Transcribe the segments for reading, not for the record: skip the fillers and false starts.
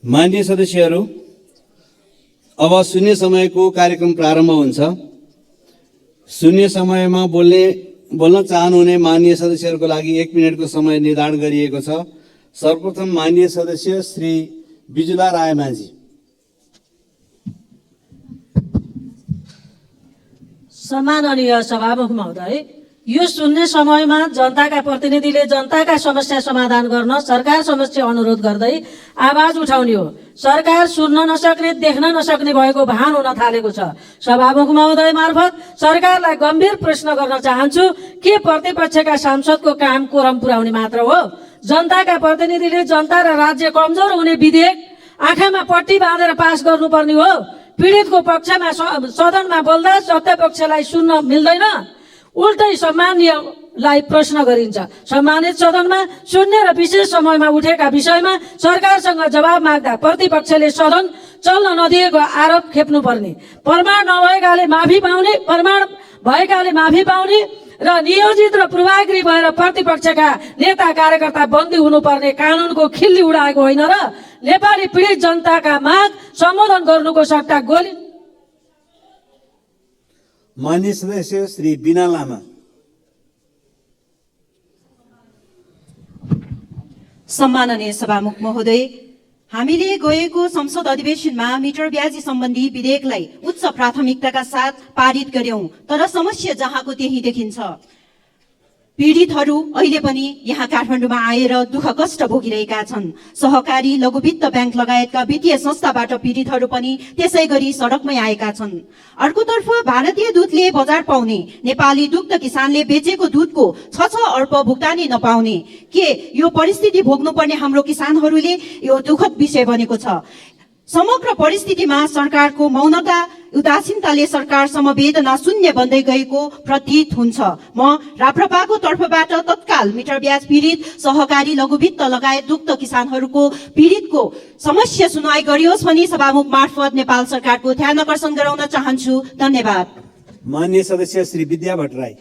माननीय सदस्यहरू, अब शून्य समयको कार्यक्रम प्रारम्भ हुन्छ। शून्य समयमा बोल्न चाहनुहुने माननीय सदस्यहरूको लागि 1 मिनेटको समय निर्धारण गरिएको छ। सर्वप्रथम माननीय सदस्य श्री बिजुला रायमाझी। सम्माननीय सभामुख महोदय, यो शून्य समयमा जनताका प्रतिनिधिले जनताका समस्या समाधान गर्न सरकार समक्ष अनुरोध गर्दै आवाज उठाउने हो। सरकार सुन्न नसक्ने, देख्न नसक्ने भएको भान हुन थालेको छ। सभामुख महोदय मार्फत सरकारलाई गम्भीर प्रश्न गर्न चाहन्छु, के प्रतिपक्षका सांसदको काम कोरम पुर्याउने मात्र हो? जनताका प्रतिनिधिले जनता र राज्य कमजोर हुने विधेयक आँखामा पट्टी बाँधेर पास गर्नुपर्ने हो? पीडितको पक्षमा सदनमा बोल्दा सत्य पक्षलाई सुन्न मिल्दैन? उल्टै सम्मानीयलाई प्रश्न गरिन्छ। सम्मानित सदनमा शून्य र विशेष समयमा उठेका विषयमा सरकारसँग जवाब माग्दा प्रतिपक्षले सदन चल्न नदिएको आरोप खेप्नुपर्ने, प्रमाण नभएकाले माफी पाउने, प्रमाण भएकाले माफी पाउने र नियोजित र पूर्वाग्रही भएर प्रतिपक्षका नेता कार्यकर्ता बन्दी हुनुपर्ने कानुनको खिल्ली उडाएको होइन र नेपाली पीडित जनताका माग सम्बोधन गर्नुको सट्टा गोली। माननीय सदस्य श्री बिना लामा। सम्माननीय सभामुख महोदय, हामीले गएको संसद अधिवेशनमा मिटर ब्याजी सम्बन्धी विधेयकलाई उच्च प्राथमिकताका साथ पारित गर्यौं, तर समस्या जहाँको त्यही देखिन्छ। पीडितहरू अहिले पनि यहाँ काठमाडौँमा आएर दुःख कष्ट भोगिरहेका छन्। सहकारी लघुवित्त ब्याङ्क लगायतका वित्तीय संस्थाबाट पीडितहरू पनि त्यसै गरी सडकमै आएका छन्। अर्कोतर्फ भारतीय दूधले बजार पाउने, नेपाली दुग्ध किसानले बेचेको दुधको 6 अर्ब भुक्तानी नपाउने, के यो परिस्थिति भोग्नुपर्ने हाम्रो किसानहरूले यो दुःखद विषय बनेको छ। समग्र परिस्थितिमा सरकारको मौनता, उदासीनताले सरकार समवेदना शून्य बन्दै गएको प्रतीत हुन्छ। म राप्रपाको तर्फबाट तत्काल मिटर ब्याज पीडित, सहकारी लघुवित्त लगायत दुग्ध किसानहरूको पीडितको समस्या सुनवाई गरियोस् भनी सभामुख मार्फत नेपाल सरकारको ध्यान आकर्षण गराउन चाहन्छु। धन्यवाद। माननीय सदस्य श्री विद्या भट्टराई।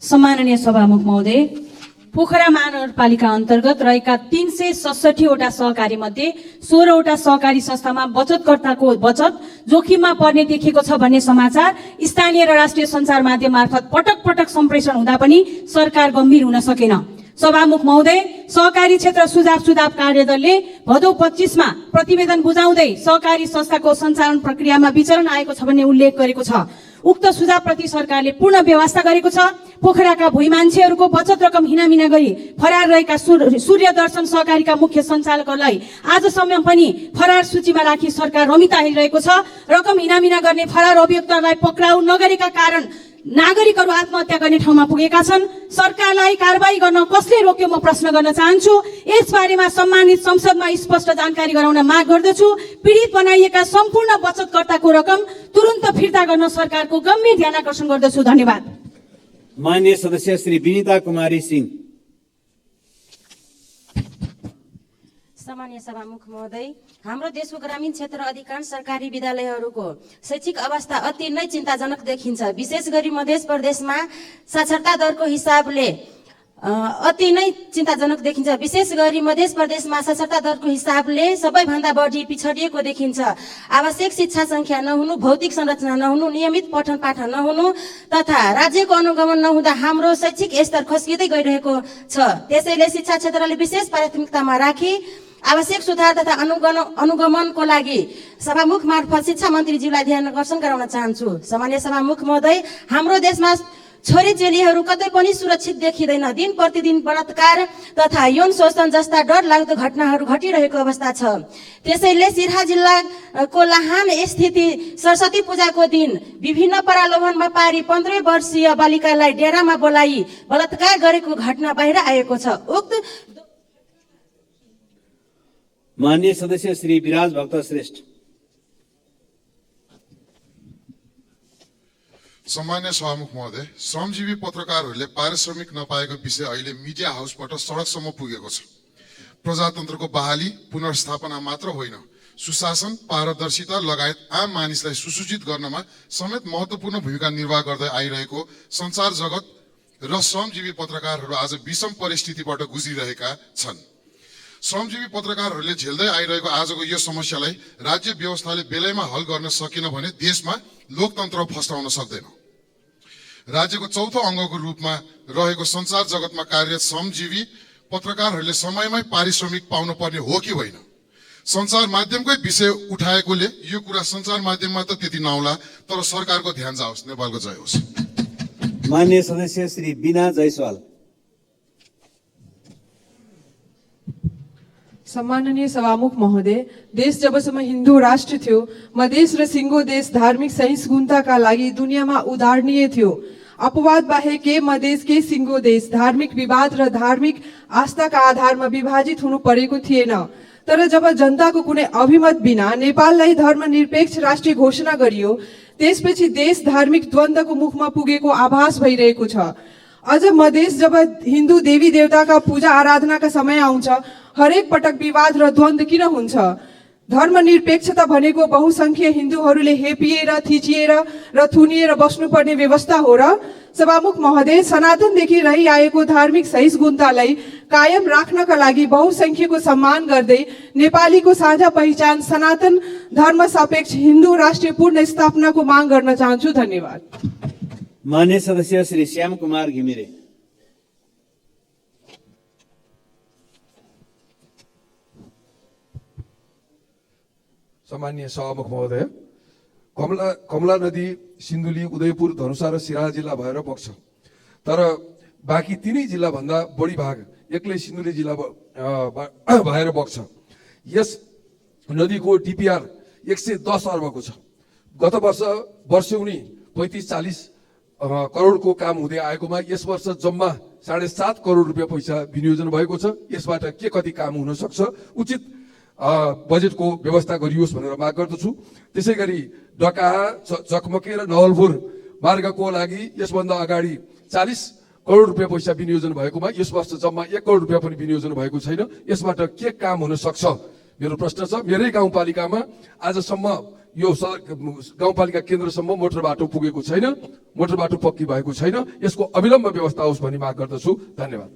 सम्माननीय सभामुख महोदय, पोखरा महानगरपालिका अन्तर्गत रहेका 367 वटा सहकारी मध्ये 16 वटा सहकारी संस्थामा बचतकर्ताको बचत जोखिममा पर्ने देखिएको छ भन्ने समाचार स्थानीय र राष्ट्रिय सञ्चार माध्यम मार्फत पटक पटक सम्प्रेषण हुँदा पनि सरकार गम्भीर हुन सकेन। सभामुख महोदय, सहकारी क्षेत्र सुझाव कार्यदलले भदौ 25 मा प्रतिवेदन बुझाउँदै सहकारी संस्थाको सञ्चालन प्रक्रियामा विचरण आएको छ भन्ने उल्लेख गरेको छ। उक्त सुझावप्रति सरकारले पूर्ण व्यवस्था गरेको छ। पोखराका भुइँ मान्छेहरूको बचत रकम हिनामिना गरी फरार रहेका सूर्य दर्शन सहकारीका मुख्य सञ्चालकलाई आजसम्म पनि फरार सूचीमा राखी सरकार रमिता हेरिरहेको छ। रकम हिनामिना गर्ने फरार अभियुक्तलाई पक्राउ नगरेका कारण नागरिकहरू आत्महत्या गर्ने ठाउँमा पुगेका छन्। सरकारलाई कारबाही गर्न कसले रोक्यो, म प्रश्न गर्न चाहन्छु। यस बारेमा सम्मानित संसदमा स्पष्ट जानकारी गराउन माग गर्दछु। पीडित बनाइएका सम्पूर्ण बचतकर्ताको रकम तुरुन्त फिर्ता गर्न सरकारको गम्भीर ध्यान आकर्षण गर्दछु। धन्यवाद। माननीय सदस्य श्री विनिता कुमारी सिंह। सम्मानीय सभामुख महोदय, हाम्रो देशको ग्रामीण क्षेत्र अधिकांश सरकारी विद्यालयहरूको शैक्षिक अवस्था अति नै चिन्ताजनक देखिन्छ। विशेष गरी मध्य प्रदेशमा साक्षरता दरको हिसाबले अति नै चिन्ताजनक देखिन्छ। विशेष गरी मध्य प्रदेशमा साक्षरता दरको हिसाबले सबैभन्दा बढी पिछडिएको देखिन्छ। आवश्यक शिक्षा संख्या नहुनु, भौतिक संरचना नहुनु, नियमित पठन पाठन नहुनु तथा राज्यको अनुगमन नहुँदा हाम्रो शैक्षिक स्तर खस्किँदै गइरहेको छ। त्यसैले शिक्षा क्षेत्रले विशेष प्राथमिकतामा राखी आवश्यक सुधार तथा अनुगमनको लागि सभामुख मार्फत शिक्षा मन्त्रीज्यूलाई ध्यान आकर्षण गराउन चाहन्छु। सामान्य सभामुख महोदय, हाम्रो देशमा छोरी चेलीहरू कतै पनि सुरक्षित देखिँदैन। दिन प्रतिदिन बलात्कार तथा यौन शोषण जस्ता डरलाग्दो घटनाहरू घटिरहेको अवस्था छ। त्यसैले सिराहा जिल्लाको लाहान स्थिति सरस्वती पूजाको दिन विभिन्न प्रलोभनमा पारी 15 वर्षीय बालिकालाई डेरामा बोलाई बलात्कार गरेको घटना बाहिर आएको छ। उक्त माननीय सदस्य श्री विराज भक्त श्रेष्ठ। सम्मान्य सभामुख महोदय, श्रमजीवी पत्रकारहरूले पारिश्रमिक नपाएको विषय अहिले मिडिया हाउसबाट सडकसम्म पुगेको छ। प्रजातन्त्रको बहाली पुनर्स्थापना मात्र होइन, सुशासन, पारदर्शिता लगायत आम मानिसलाई सुसूचित गर्नमा समेत महत्त्वपूर्ण भूमिका निर्वाह गर्दै आइरहेको सञ्चार जगत र श्रमजीवी पत्रकारहरू आज विषम परिस्थितिबाट गुज्रिरहेका छन्। श्रमजीवी पत्रकारहरूले झेल्दै आइरहेको आजको यो समस्यालाई राज्य व्यवस्थाले बेलैमा हल गर्न सकेन भने देशमा लोकतन्त्र फस्टाउन सक्दैन। राज्यको चौथो अङ्गको रूपमा रहेको सञ्चार जगतमा कार्यरत श्रमजीवी पत्रकारहरूले समयमै पारिश्रमिक पाउनु पर्ने हो कि होइन? सञ्चार माध्यमकै विषय उठाएकोले यो कुरा सञ्चार माध्यममा त त्यति नआउला, तर सरकारको ध्यान जाओस्। नेपालको जय होस्। माननीय सदस्य श्री बिना जयसवाल। सम्माननीय सभामुख महोदय, देश जबसम्म हिन्दू राष्ट्र थियो, मधेस र सिङ्गो देश धार्मिक सहिष्णुताका लागि दुनियाँमा उदाहरणीय थियो। अपवाद बाहेक के मधेस के सिङ्गो देश धार्मिक विवाद र धार्मिक आस्थाका आधारमा विभाजित हुनु परेको थिएन। तर जब जनताको कुनै अभिमत बिना नेपाललाई धर्मनिरपेक्ष राष्ट्र घोषणा गरियो, त्यसपछि देश धार्मिक द्वन्द्वको मुखमा पुगेको आभास भइरहेको छ। अझ मधेस जब हिन्दू देवी देवताका पूजा आराधनाका समय आउँछ, हरेक पटक विवाद र द्वन्द्व किन हुन्छ? धर्मनिरपेक्षता भनेको बहुसङ्ख्य हिन्दूहरूले हेपिएर, थिचिएर र थुनिएर बस्नुपर्ने व्यवस्था हो र? सभामुख महोदय, सनातनदेखि रहिआएको धार्मिक सहिष्णुतालाई कायम राख्नका लागि बहुसङ्ख्यको सम्मान गर्दै नेपालीको साझा पहिचान सनातन धर्म सापेक्ष हिन्दू राष्ट्रिय पूर्ण स्थापनाको माग गर्न चाहन्छु। धन्यवाद। माननीय सदस्य श्री श्याम कुमार घिमिरे। सम्माननीय सभामुख महोदय, कमला नदी सिन्धुली, उदयपुर, धनुषा र सिराहा जिल्ला भएर बग्छ। तर बाँकी तिनै जिल्लाभन्दा बढी भाग एक्लै सिन्धुली जिल्ला भएर बग्छ। यस नदीको डिपिआर 110 अर्बको छ। गत वर्ष वर्षौनी 35-40 करोडको काम हुँदै आएकोमा यस वर्ष जम्मा 7.5 करोड रुपियाँ पैसा विनियोजन भएको छ। यसबाट के कति काम हुन सक्छ, उचित बजेटको व्यवस्था गरियोस् भनेर माग गर्दछु। त्यसै गरी डकाहा, चकमके र नवलपुर मार्गको लागि यसभन्दा अगाडि 40 करोड रुपियाँ पैसा विनियोजन भएकोमा यस वर्ष जम्मा 1 करोड रुपियाँ पनि विनियोजन भएको छैन। यसबाट के काम हुन सक्छ मेरो प्रश्न छ। मेरै गाउँपालिकामा आजसम्म यो गाउँपालिका केन्द्रसम्म मोटर बाटो पुगेको छैन, मोटर बाटो पक्की भएको छैन। यसको अविलम्ब व्यवस्था होस् भनी माग गर्दछु। धन्यवाद।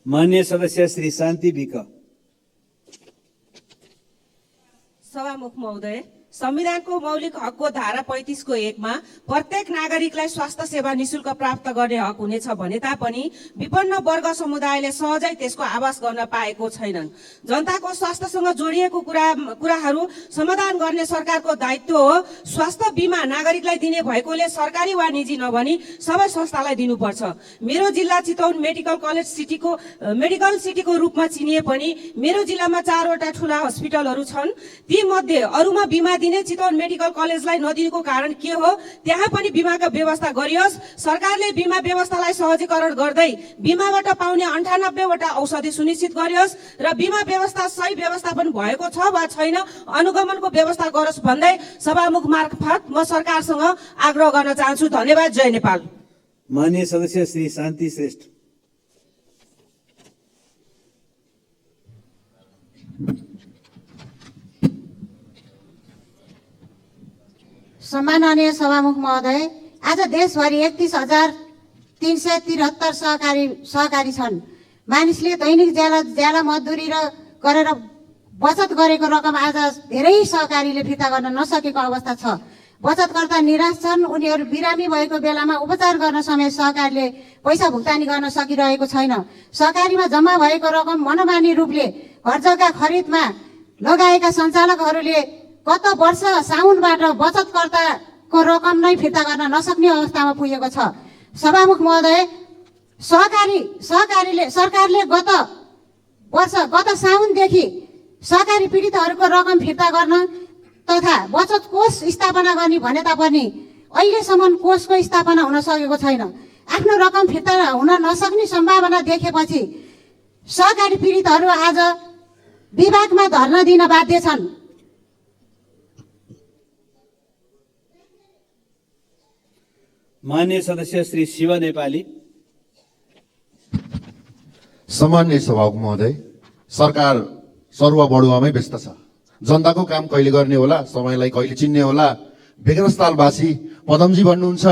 माननीय सदस्य श्री शान्ति विक। सभामुख महोदय, संविधानको मौलिक हकको धारा 35 को 1 मा प्रत्येक नागरिकलाई स्वास्थ्य सेवा निशुल्क प्राप्त गर्ने हक हुनेछ भने तापनि विपन्न वर्ग समुदायले सहजै त्यसको आभास गर्न पाएको छैनन्। जनताको स्वास्थ्यसँग जोडिएको कुराहरू समाधान गर्ने सरकारको दायित्व हो। स्वास्थ्य बीमा नागरिकलाई दिने भएकोले सरकारी वा निजी नभनी सबै संस्थालाई दिनुपर्छ। मेरो जिल्ला चितवन मेडिकल सिटीको रूपमा चिनिए पनि मेरो जिल्लामा 4 वटा ठूला हस्पिटलहरू छन्। ती मध्ये अरूमा बीमा दिने चितवन मेडिकल कलेजलाई नदिनुको कारण के हो? त्यहाँ पनि बीमाका व्यवस्था गरियोस्। सरकारले बीमा व्यवस्थालाई सहजीकरण गर्दै बीमाबाट पाउने 98 वटा औषधि सुनिश्चित गरियोस् र बीमा व्यवस्था सही व्यवस्थापन भएको छ वा छैन अनुगमनको व्यवस्था गरोस् भन्दै सभामुख मार्फत म सरकारसँग आग्रह गर्न चाहन्छु। धन्यवाद। जय नेपाल। माननीय सदस्य श्री शान्ति श्रेष्ठ। सम्माननीय सभामुख महोदय, आज देशभरि 31,373 सहकारी छन्। मानिसले दैनिक ज्याला मजदुरी गरेर बचत गरेको रकम आज धेरै सहकारीले फिर्ता गर्न नसकेको अवस्था छ। बचतकर्ता निराश छन्। उनीहरू बिरामी भएको बेलामा उपचार गर्न समेत सहकारीले पैसा भुक्तानी गर्न सकिरहेको छैन। सहकारीमा जम्मा भएको रकम मनमानी रूपले घरजग्गा खरिदमा लगाएका सञ्चालकहरूले गत वर्ष साउनबाट बचतकर्ताको रकम नै फिर्ता गर्न नसक्ने अवस्थामा पुगेको छ। सभामुख महोदय, सरकारले गत साउनदेखि सहकारी पीडितहरूको रकम फिर्ता गर्न तथा बचत कोष स्थापना गर्ने भने तापनि अहिलेसम्म कोषको स्थापना हुन सकेको छैन। आफ्नो रकम फिर्ता हुन नसक्ने सम्भावना देखेपछि सहकारी पीडितहरू आज विभागमा धर्ना दिन बाध्य छन्। माननीय सदस्य श्री शिव नेपाली। सम्माननीय सभामुख महोदय, सरकार सरुवा बढुवामै व्यस्त छ। जनताको काम कहिले गर्ने होला, समयलाई कहिले चिन्ने होला। बेगरस्थलवासी पदमजी भन्नुहुन्छ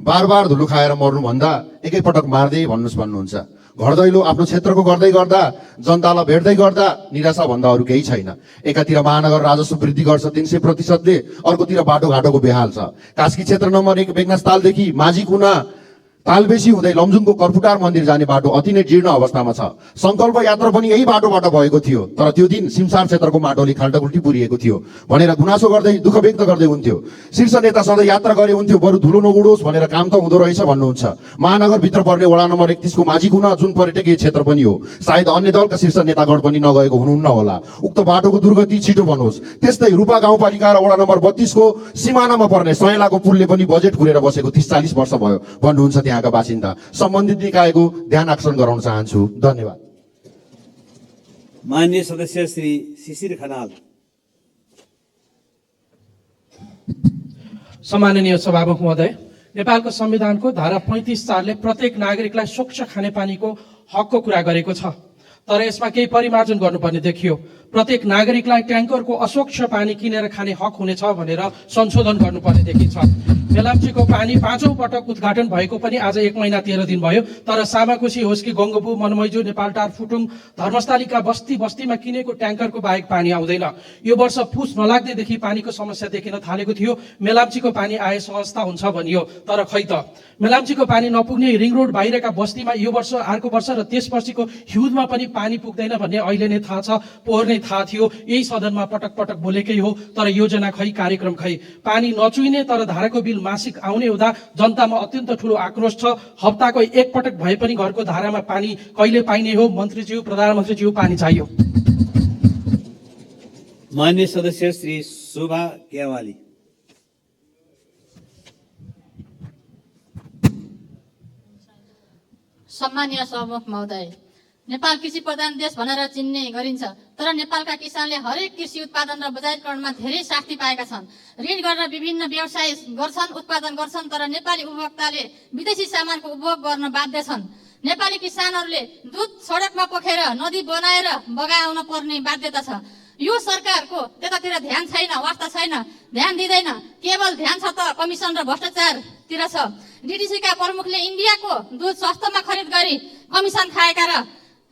बार बार धुलो खाएर मर्नुभन्दा एकैपटक मार्दै भन्नुहोस् भन्नुहुन्छ। घर दैलो आफ्नो क्षेत्रको गर्दै गर्दा जनतालाई भेट्दै गर्दा निराशा भन्दा अरू केही छैन। एकातिर महानगर राजस्व वृद्धि गर्छ 300%ले, अर्कोतिर बाटोघाटोको बेहाल छ। कास्की क्षेत्र नम्बर 1 बेगनास तालदेखि माझी कुना तालबेसी हुँदै लमजुङको कर्फुटार मन्दिर जाने बाटो अति नै जीर्ण अवस्थामा छ। संकल्प यात्रा पनि यही बाटोबाट भएको थियो, तर त्यो दिन सिमसार क्षेत्रको माटोले खाल्टाखुल्टी पुरिएको थियो भनेर गुनासो गर्दै दुःख व्यक्त गर्दै हुन्थ्यो। शीर्ष नेता सधैँ यात्रा गरे हुन्थ्यो, बरु धुलो नउडोस् भनेर काम त हुँदो रहेछ भन्नुहुन्छ। महानगरभित्र पर्ने वडा नम्बर 31 को माझी कुना जुन पर्यटकीय क्षेत्र पनि हो, सायद अन्य दलका शीर्ष नेतागण पनि नगएको हुनुहुन्न होला। उक्त बाटोको दुर्गति छिटो बनोस्। त्यस्तै रूपा गाउँपालिका र वडा नम्बर 32 को सिमानामा पर्ने सयलाको पुलले पनि बजेट खुलेर बसेको 30-40 वर्ष भयो भन्नुहुन्छ त्यहाँका बासिन्दा। सम्बन्धित निकायको ध्यान आकर्षण गराउन चाहन्छु। धन्यवाद। माननीय सदस्य श्री शिशिर खनाल। सम्माननीय सभामुख महोदय, नेपालको संविधानको धारा 35(4) ले प्रत्येक नागरिकलाई स्वच्छ खानेपानीको हकको कुरा गरेको छ, तर यसमा केही परिमार्जन गर्नुपर्ने देखियो। प्रत्येक नागरिकलाई ट्याङ्करको अस्वच्छ पानी किनेर खाने हक हुनेछ भनेर संशोधन गर्नुपर्ने देखिन्छ। मेलाम्चीको पानी 5औं पटक उद्घाटन भएको पनि आज 1 महिना 13 दिन भयो, तर सामाकोशी होस् कि गङ्गपु, मनमैजु, नेपालटार, फुटुङ, धर्मस्थलीका बस्ती बस्तीमा किनेको ट्याङ्करको बाहेक पानी आउँदैन। यो वर्ष पुस नलाग्दैदेखि पानीको समस्या देखिन थालेको थियो। मेलाम्चीको पानी आए सहजता हुन्छ भनियो, तर खै त मेलाम्चीको पानी नपुग्ने रिङ रोड बाहिरका बस्तीमा यो वर्ष, अर्को वर्ष र त्यसपछिको हिउँदमा पनि पानी पुग्दैन भन्ने अहिले नै थाहा छ, पोहोर नै थाहा थियो। यही सदनमा पटक पटक बोलेकै हो, तर योजना खै, कार्यक्रम खै। पानी नचुइने तर धाराको बिल मासिक आउने हुँदा जनतामा अत्यन्त ठुलो आक्रोश छ। हप्ताको एक पटक भए पनि घरको धारामा पानी कहिले पाइने हो? मन्त्रीज्यू, प्रधानमन्त्रीज्यू, पानी चाहियो। माननीय सदस्य श्री शोभा ग्यावाली। सम्मानीय सभामुख महोदय, नेपाल कृषि प्रधान देश भनेर चिन्ने गरिन्छ, तर नेपालका किसानले हरेक कृषि उत्पादन र बजारीकरणमा धेरै शास्ति पाएका छन्। ऋण गरेर विभिन्न व्यवसाय गर्छन्, उत्पादन गर्छन्, तर नेपाली उपभोक्ताले विदेशी सामानको उपभोग गर्न बाध्य छन्। नेपाली किसानहरूले दुध सडकमा पोखेर नदी बनाएर बगाउन पर्ने बाध्यता छ। यो सरकारको त्यतातिर ध्यान छैन, वास्ता छैन, ध्यान दिँदैन। केवल ध्यान छ त कमिसन र भ्रष्टाचारतिर छ। डिडिसीका प्रमुखले इन्डियाको दुध सस्तोमा खरिद गरी कमिसन खाएका र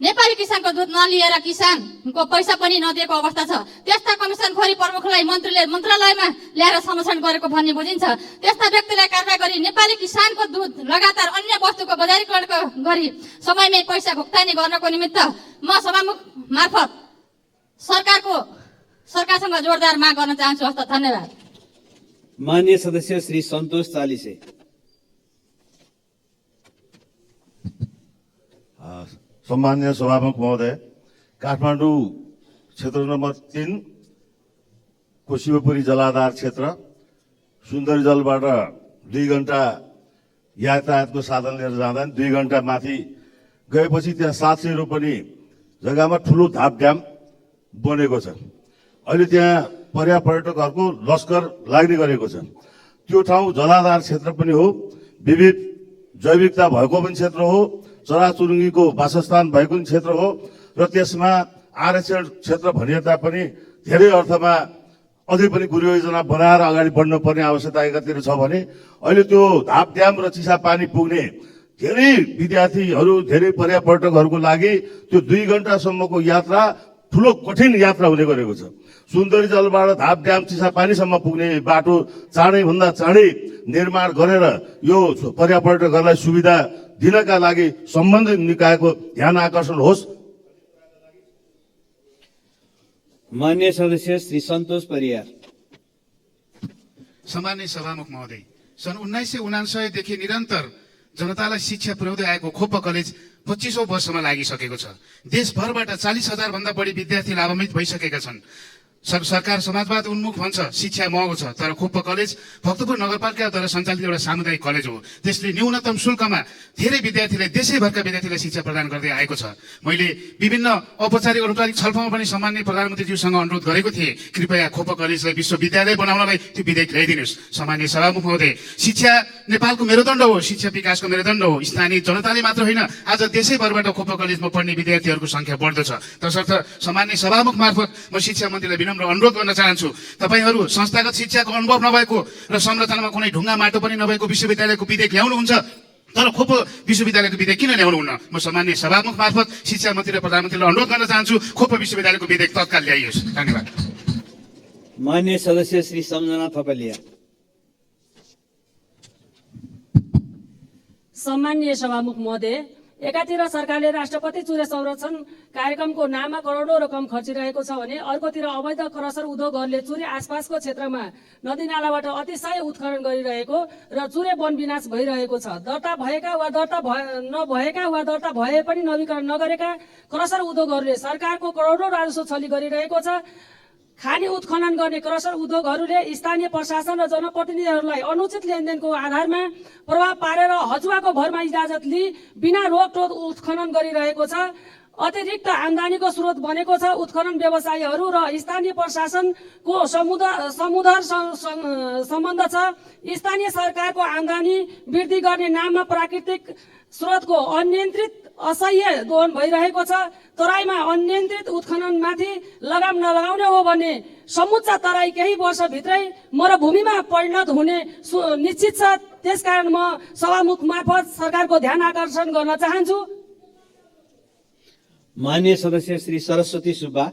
नेपाली किसानको दुध नलिएर किसानको पैसा पनि नदिएको अवस्था छ। त्यस्ता कमिसनखोरी प्रमुखलाई मन्त्रीले मन्त्रालयमा ल्याएर संरक्षण गरेको भन्ने बुझिन्छ। त्यस्ता व्यक्तिलाई कारवाही गरी नेपाली किसानको दुध लगातार अन्य वस्तुको बजारीकरणको गरी समयमै पैसा भुक्तानी गर्नको निमित्त म सभामुख मार्फत सरकारसँग जोरदार माग गर्न चाहन्छु। हस्त, धन्यवाद। माननीय सदस्य श्री सन्तोष चालिसे। सम्माननीय सभामुख महोदय, काठमाडौँ क्षेत्र नम्बर 3 को शिवपुरी जलाधार क्षेत्र सुन्दरी जलबाट 2 घण्टा यातायातको साधन लिएर जाँदा 2 घण्टा माथि गएपछि त्यहाँ 700 रोपनी जग्गामा ठुलो धाप ड्याम बनेको छ। अहिले त्यहाँ पर्यटकहरूको लस्कर लाग्ने गरेको छ। त्यो ठाउँ जलाधार क्षेत्र पनि हो, विविध जैविकता भएको पनि क्षेत्र हो, चराचुरुङ्गीको वासस्थान भएको पनि क्षेत्र हो, र त्यसमा आरक्षण क्षेत्र भनिए तापनि धेरै अर्थमा अझै पनि गुरुयोजना बनाएर अगाडि बढ्नुपर्ने आवश्यकता एकातिर छ भने अहिले त्यो धाप ड्याम र चिसा पानी पुग्ने धेरै विद्यार्थीहरू, धेरै पर्यटकहरूको लागि त्यो 2 घण्टासम्मको यात्रा ठुलो कठिन यात्रा हुने गरेको छ। सुन्दरी जलबाट धाप ड्याम चिसा पानीसम्म पुग्ने बाटो चाँडैभन्दा चाँडै निर्माण गरेर यो पर्यटकहरूलाई सुविधा दिनका लागि सम्बन्धित निकायको ध्यान आकर्षण होस्। माननीय सदस्य श्री सन्तोष परियार। सम्माननीय सभामुख महोदय, सन् 1999 देखि निरन्तर जनतालाई शिक्षा पुर्याउँदै आएको खोप कलेज 25औं वर्षमा लागिसकेको छ। देशभरबाट 40,000 भन्दा बढी विद्यार्थी लाभान्वित भइसकेका छन्। सरकार समाजवाद उन्मुख भन्छ, शिक्षा महँगो छ, तर खोप कलेज भक्तपुर नगरपालिकाद्वारा सञ्चालित एउटा सामुदायिक कलेज हो। त्यसले न्यूनतम शुल्कमा धेरै विद्यार्थीलाई, देशैभरका विद्यार्थीलाई शिक्षा प्रदान गर्दै आएको छ। मैले विभिन्न औपचारिक अनौपचारिक छलफलमा पनि सम्माननीय प्रधानमन्त्रीज्यूसँग अनुरोध गरेको थिएँ, कृपया खोप कलेजलाई विश्वविद्यालय बनाउनलाई त्यो विधेयक ल्याइदिनुहोस्। सम्माननीय सभामुख महोदय, शिक्षा नेपालको मेरुदण्ड हो, शिक्षा विकासको मेरुदण्ड हो। स्थानीय जनताले मात्र होइन, आज देशैभरबाट खोप कलेजमा पढ्ने विद्यार्थीहरूको संख्या बढ्दो छ। तसर्थ सम्माननीय सभामुख मार्फत म शिक्षा मन्त्रीलाई विनम्र अनुरोध गर्न चाहन्छु, तपाईहरू संस्थागत शिक्षाको अनुभव नभएको र संरचनामा कुनै ढुङ्गा माटो पनि नभएको विश्वविद्यालयको विधेयक ल्याउनुहुन्छ तर खोप विश्वविद्यालयको विधेयक किन ल्याउनुहुन्न? म सामान्य सभामुख मार्फत शिक्षा मन्त्री र प्रधानमन्त्रीलाई अनुरोध गर्न चाहन्छु, खोप विश्वविद्यालयको विधेयक तत्काल ल्याइयोस्। धन्यवाद। मान्य सदस्य श्री सम्झना थपलिया। सम्माननीय सभामुख महोदय, एकातिर सरकारले राष्ट्रपति चुरे संरक्षण कार्यक्रमको नाममा करोडौँ रकम खर्चिरहेको छ भने अर्कोतिर अवैध क्रसर उद्योगहरूले चुरे आसपासको क्षेत्रमा नदीनालाबाट अतिशय उत्खनन गरिरहेको र चुरे वन विनाश भइरहेको छ। दर्ता भएका वा नभएका वा दर्ता भए पनि नवीकरण नगरेका क्रसर उद्योगहरूले सरकारको करोडौँ राजस्व छली गरिरहेको छ। खानी उत्खनन गर्ने क्रसर उद्योगहरूले स्थानीय प्रशासन र जनप्रतिनिधिहरूलाई अनुचित लेनदेनको आधारमा प्रभाव पारेर हजुवाको भरमा इजाजत लिई बिना रोकटोक उत्खनन गरिरहेको छ। अतिरिक्त आम्दानीको स्रोत बनेको छ। उत्खनन व्यवसायीहरू र स्थानीय प्रशासनको समुदाय सम्बन्ध छ। स्थानीय सरकारको आम्दानी वृद्धि गर्ने नाममा प्राकृतिक स्रोतको अनियन्त्रित असह्य दोहन भइरहेको छ। तराईमा अनियन्त्रित उत्खननमाथि लगाम नलगाउने हो भने समुच्चा तराई केही वर्षभित्रै मरुभूमिमा परिणत हुने निश्चित छ। त्यसकारण म सभामुख मार्फत सरकारको ध्यान आकर्षण गर्न चाहन्छु। मान्य सदस्य श्री सरस्वती सुब्बा।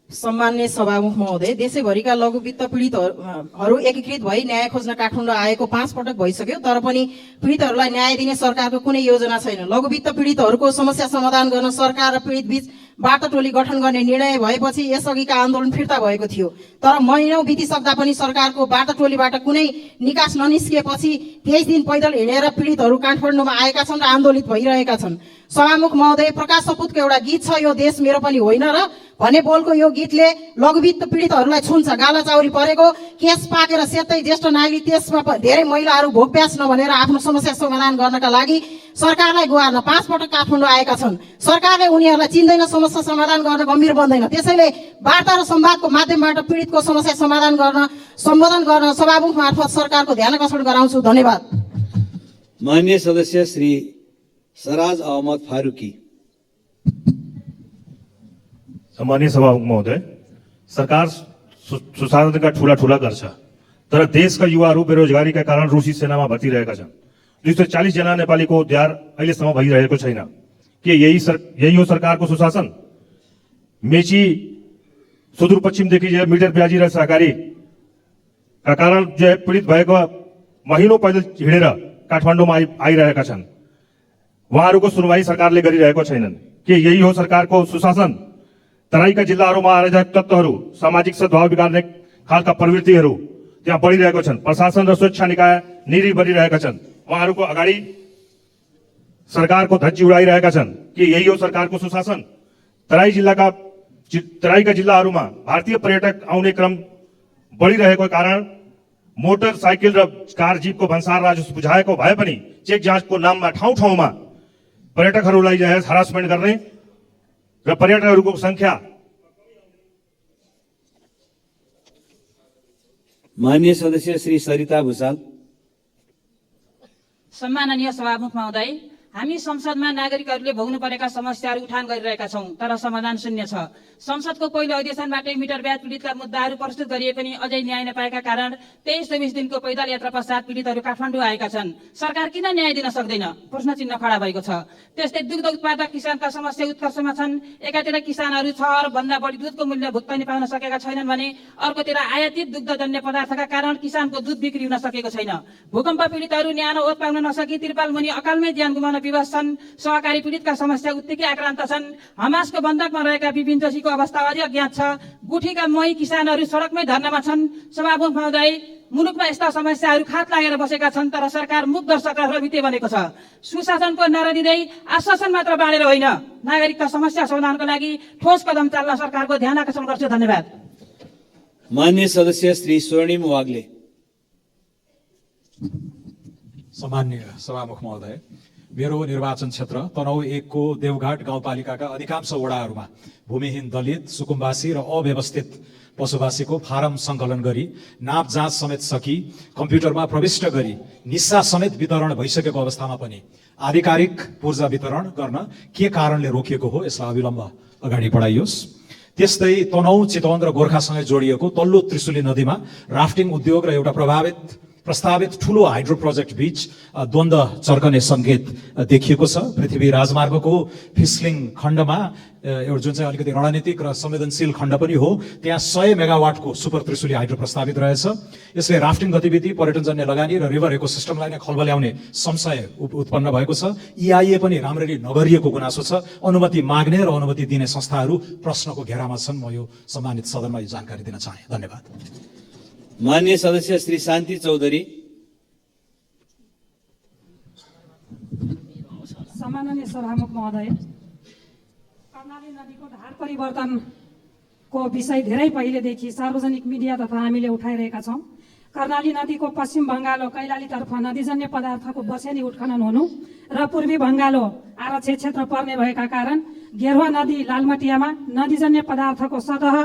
सम्मान्य सभामुख महोदय, देशैभरिका लघु वित्त पीडितहरू एकीकृत भई न्याय खोज्न काठमाडौँ आएको 5 पटक भइसक्यो, तर पनि पीडितहरूलाई न्याय दिने सरकारको कुनै योजना छैन। लघु वित्त पीडितहरूको समस्या समाधान गर्न सरकार र पीडित बीच बाटो टोली गठन गर्ने निर्णय भएपछि यसअघिका आन्दोलन फिर्ता भएको थियो, तर महिनौं बितिसक्दा पनि सरकारको बाटो टोलीबाट कुनै निकास ननिस्किएपछि 23 दिन पैदल हिँडेर पीडितहरू काठमाडौँमा आएका छन् र आन्दोलित भइरहेका छन्। सभामुख महोदय, प्रकाश सपुतको एउटा गीत छ, यो देश मेरो पनि होइन र भन्ने बोलको यो गीतले लघुवित्त पीडितहरूलाई छुन्छ। गाला चाउरी परेको केस पाकेर सेतै ज्येष्ठ नागरिक, त्यसमा धेरै महिलाहरू भोकप्यास नभनेर आफ्नो समस्या समाधान गर्नका लागि सरकारलाई गुहार्न 5 पटक काठमाडौँ आएका छन्। सरकारले उनीहरूलाई चिन्दैन, समस्या समाधान गर्न गम्भीर बन्दैन। त्यसैले वार्ता र संवादको माध्यमबाट पीडितको समस्या समाधान गर्न सम्बोधन गर्न सभामुख मार्फत सरकारको ध्यान आकर्षण गराउँछु। धन्यवाद। मान्य सदस्य श्री सराज अहमद फारूकी। सम्मानीय सभामुख महोदय, सरकार सुशासनका ठूला गर्छ, तर देशका युवाहरू बेरोजगारीका कारण रुसी सेनामा भर्ती रहेका छन्। 240 जना नेपालीको उद्धार अहिलेसम्म भइरहेको छैन। के यही हो सरकारको सुशासन? मेची सुदूरपश्चिमदेखि मिटर ब्याजी र सहकारीका कारण पीडित भएको महिनौं पैदल हिँडेर काठमाडौँमा आइरहेका छन्। उहाँहरूको सुनवाई सरकारले गरिरहेको छैनन्। के यही हो सरकारको सुशासन? तराईका जिल्लाहरूमा अराजक तत्त्वहरू, सामाजिक सद्भाव बिगार्ने खालका प्रवृत्तिहरू त्यहाँ बढिरहेको छन्। प्रशासन र सुरक्षा निकाय निरी बढिरहेका छन्। उहाँहरूको अगाडि सरकारको धज्जी उडाइरहेका छन्। के यही हो सरकारको सुशासन? तराईका जिल्लाहरूमा भारतीय पर्यटक आउने क्रम बढिरहेको कारण मोटरसाइकल र कार जीपको भन्सार राजस्व बुझाएको भए पनि चेक जाँचको नाममा ठाउँ ठाउँमा पर्यटकहरूलाई हरासमेन्ट गर्ने र पर्यटकहरूको संख्या। मान्य सदस्य श्री सरिता भूषाल। सम्माननीय सभामुख महोदय, हामी संसदमा नागरिकहरूले भोग्नु परेका समस्याहरू उठान गरिरहेका छौं, तर समाधान शून्य छ। संसदको पहिलो अधिवेशनबाटै मिटर ब्याज पीडितका मुद्दाहरू प्रस्तुत गरिए पनि अझै न्याय नपाएका कारण 23-24 दिनको पैदल यात्रा पश्चात पीडितहरू काठमाडौँ आएका छन्। सरकार किन न्याय दिन सक्दैन? प्रश्न चिन्ह खडा भएको छ। त्यस्तै दुग्ध उत्पादक किसानका समस्या उत्कर्षमा छन्। एकातिर किसानहरू 6 अरब भन्दा बढी दुधको मूल्य भुक्तानी पाउन सकेका छैनन् भने अर्कोतिर आयातित दुग्धजन्य पदार्थका कारण किसानको दुध बिक्री हुन सकेको छैन। भूकम्प पीडितहरू न्यानो ओत पाउन नसकी त्रिपाल मुनि अकालमै ज्यान गुमाउन विवश छन्। सहकारी पीडितका समस्या उत्तिकै आक्रान्त छन्। हमासको बन्धकमा रहेका विपिन जोशीको अवस्था अझै अज्ञात छ। गुठीका मही किसानहरू सडकमै धर्नामा छन्। सभामुख महोदय, मुलुकमा यस्ता समस्याहरू खात लागेर बसेका छन्, तर सरकार मुख दर्शक र रमिते बनेको छ। सुशासनको नारा दिँदै आश्वासन मात्र बाँडेर होइन, नागरिकका समस्या समाधानको लागि ठोस कदम चाल्न सरकारको ध्यान आकर्षण गर्छु। धन्यवाद। मान्य सदस्य श्री स्वर्णिम वाग्ले। सम्मान्य सभामुख महोदय, मेरो निर्वाचन क्षेत्र तनहुँ 1 को देवघाट गाउँपालिकाका अधिकांश वडाहरूमा भूमिहीन दलित, सुकुम्बासी र अव्यवस्थित पशुवासीको फारम सङ्कलन गरी नाप जाँच समेत सकी कम्प्युटरमा प्रविष्ट गरी निस्सा समेत वितरण भइसकेको अवस्थामा पनि आधिकारिक पूर्जा वितरण गर्न के कारणले रोकिएको हो, यसलाई अविलम्ब अगाडि बढाइयोस्। त्यस्तै तनहुँ, चितवन र गोर्खासँगै जोडिएको तल्लो त्रिशुली नदीमा राफ्टिङ उद्योग र एउटा प्रभावित प्रस्तावित ठूलो हाइड्रो प्रोजेक्ट बीच द्वन्द्व चर्कने सङ्केत देखिएको छ। पृथ्वी राजमार्गको फिस्लिङ खण्डमा एउटा जुन चाहिँ अलिकति रणनीतिक र संवेदनशील खण्ड पनि हो, त्यहाँ 100 मेगावाटको सुपर त्रिशुली हाइड्रो प्रस्तावित रहेछ। यसले राफ्टिङ गतिविधि, पर्यटनजन्य लगानी र रिभर इकोसिस्टमलाई नै खलबल्याउने संशय उत्पन्न भएको छ। EIA पनि राम्ररी नगरिएको गुनासो छ। अनुमति माग्ने र अनुमति दिने संस्थाहरू प्रश्नको घेरामा छन्। म यो सम्मानित सदनमा यो जानकारी दिन चाहे। धन्यवाद। माननीय सदस्य श्री शान्ति चौधरी। सम्माननीय सभामुख महोदय, कर्णाली नदीको धार परिवर्तनको विषय धेरै पहिलेदेखि सार्वजनिक मिडिया तथा हामीले उठाइरहेका छौँ। कर्णाली नदीको पश्चिम बङ्गालो कैलालीतर्फ नदीजन्य पदार्थको वर्षेनी उत्खनन हुनु र पूर्वी बङ्गालो आरक्षित क्षेत्र पर्ने भएका कारण गेरुवा नदी लालमटियामा नदीजन्य पदार्थको सतह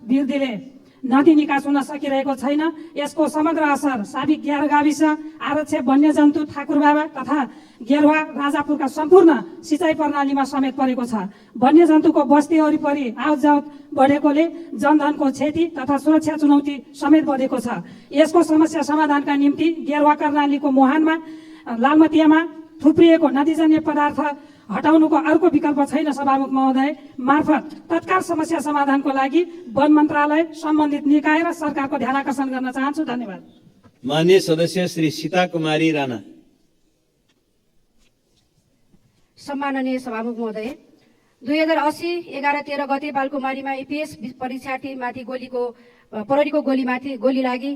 वृद्धिले नदी निकास हुन सकिरहेको छैन। यसको समग्र असर साबिक 11 गाविस, आरक्ष वन्यजन्तु ठाकुरबाबा तथा गेरुवा राजापुरका सम्पूर्ण सिँचाइ प्रणालीमा समेत परेको छ। वन्यजन्तुको बस्ती वरिपरि आवतजावत बढेकोले जनधनको क्षति तथा सुरक्षा चुनौती समेत बढेको छ। यसको समस्या समाधानका निम्ति गेरुवा कर्णालीको मुहानमा लालमटियामा थुप्रिएको नदीजन्य पदार्थ हटाउनुको अर्को विकल्प छैन। सभामुख महोदय मार्फत तत्काल समस्या समाधानको लागि वन मन्त्रालय, सम्बन्धित निकाय र सरकारको ध्यान आकर्षण गर्न चाहन्छु। धन्यवाद। माननीय सदस्य श्री सीता कुमारी राणा। सम्माननीय सभामुख महोदय, 2080-11-13 गते बालकुमारीमा EPS परीक्षार्थीमाथि प्रहरीको गोली लागि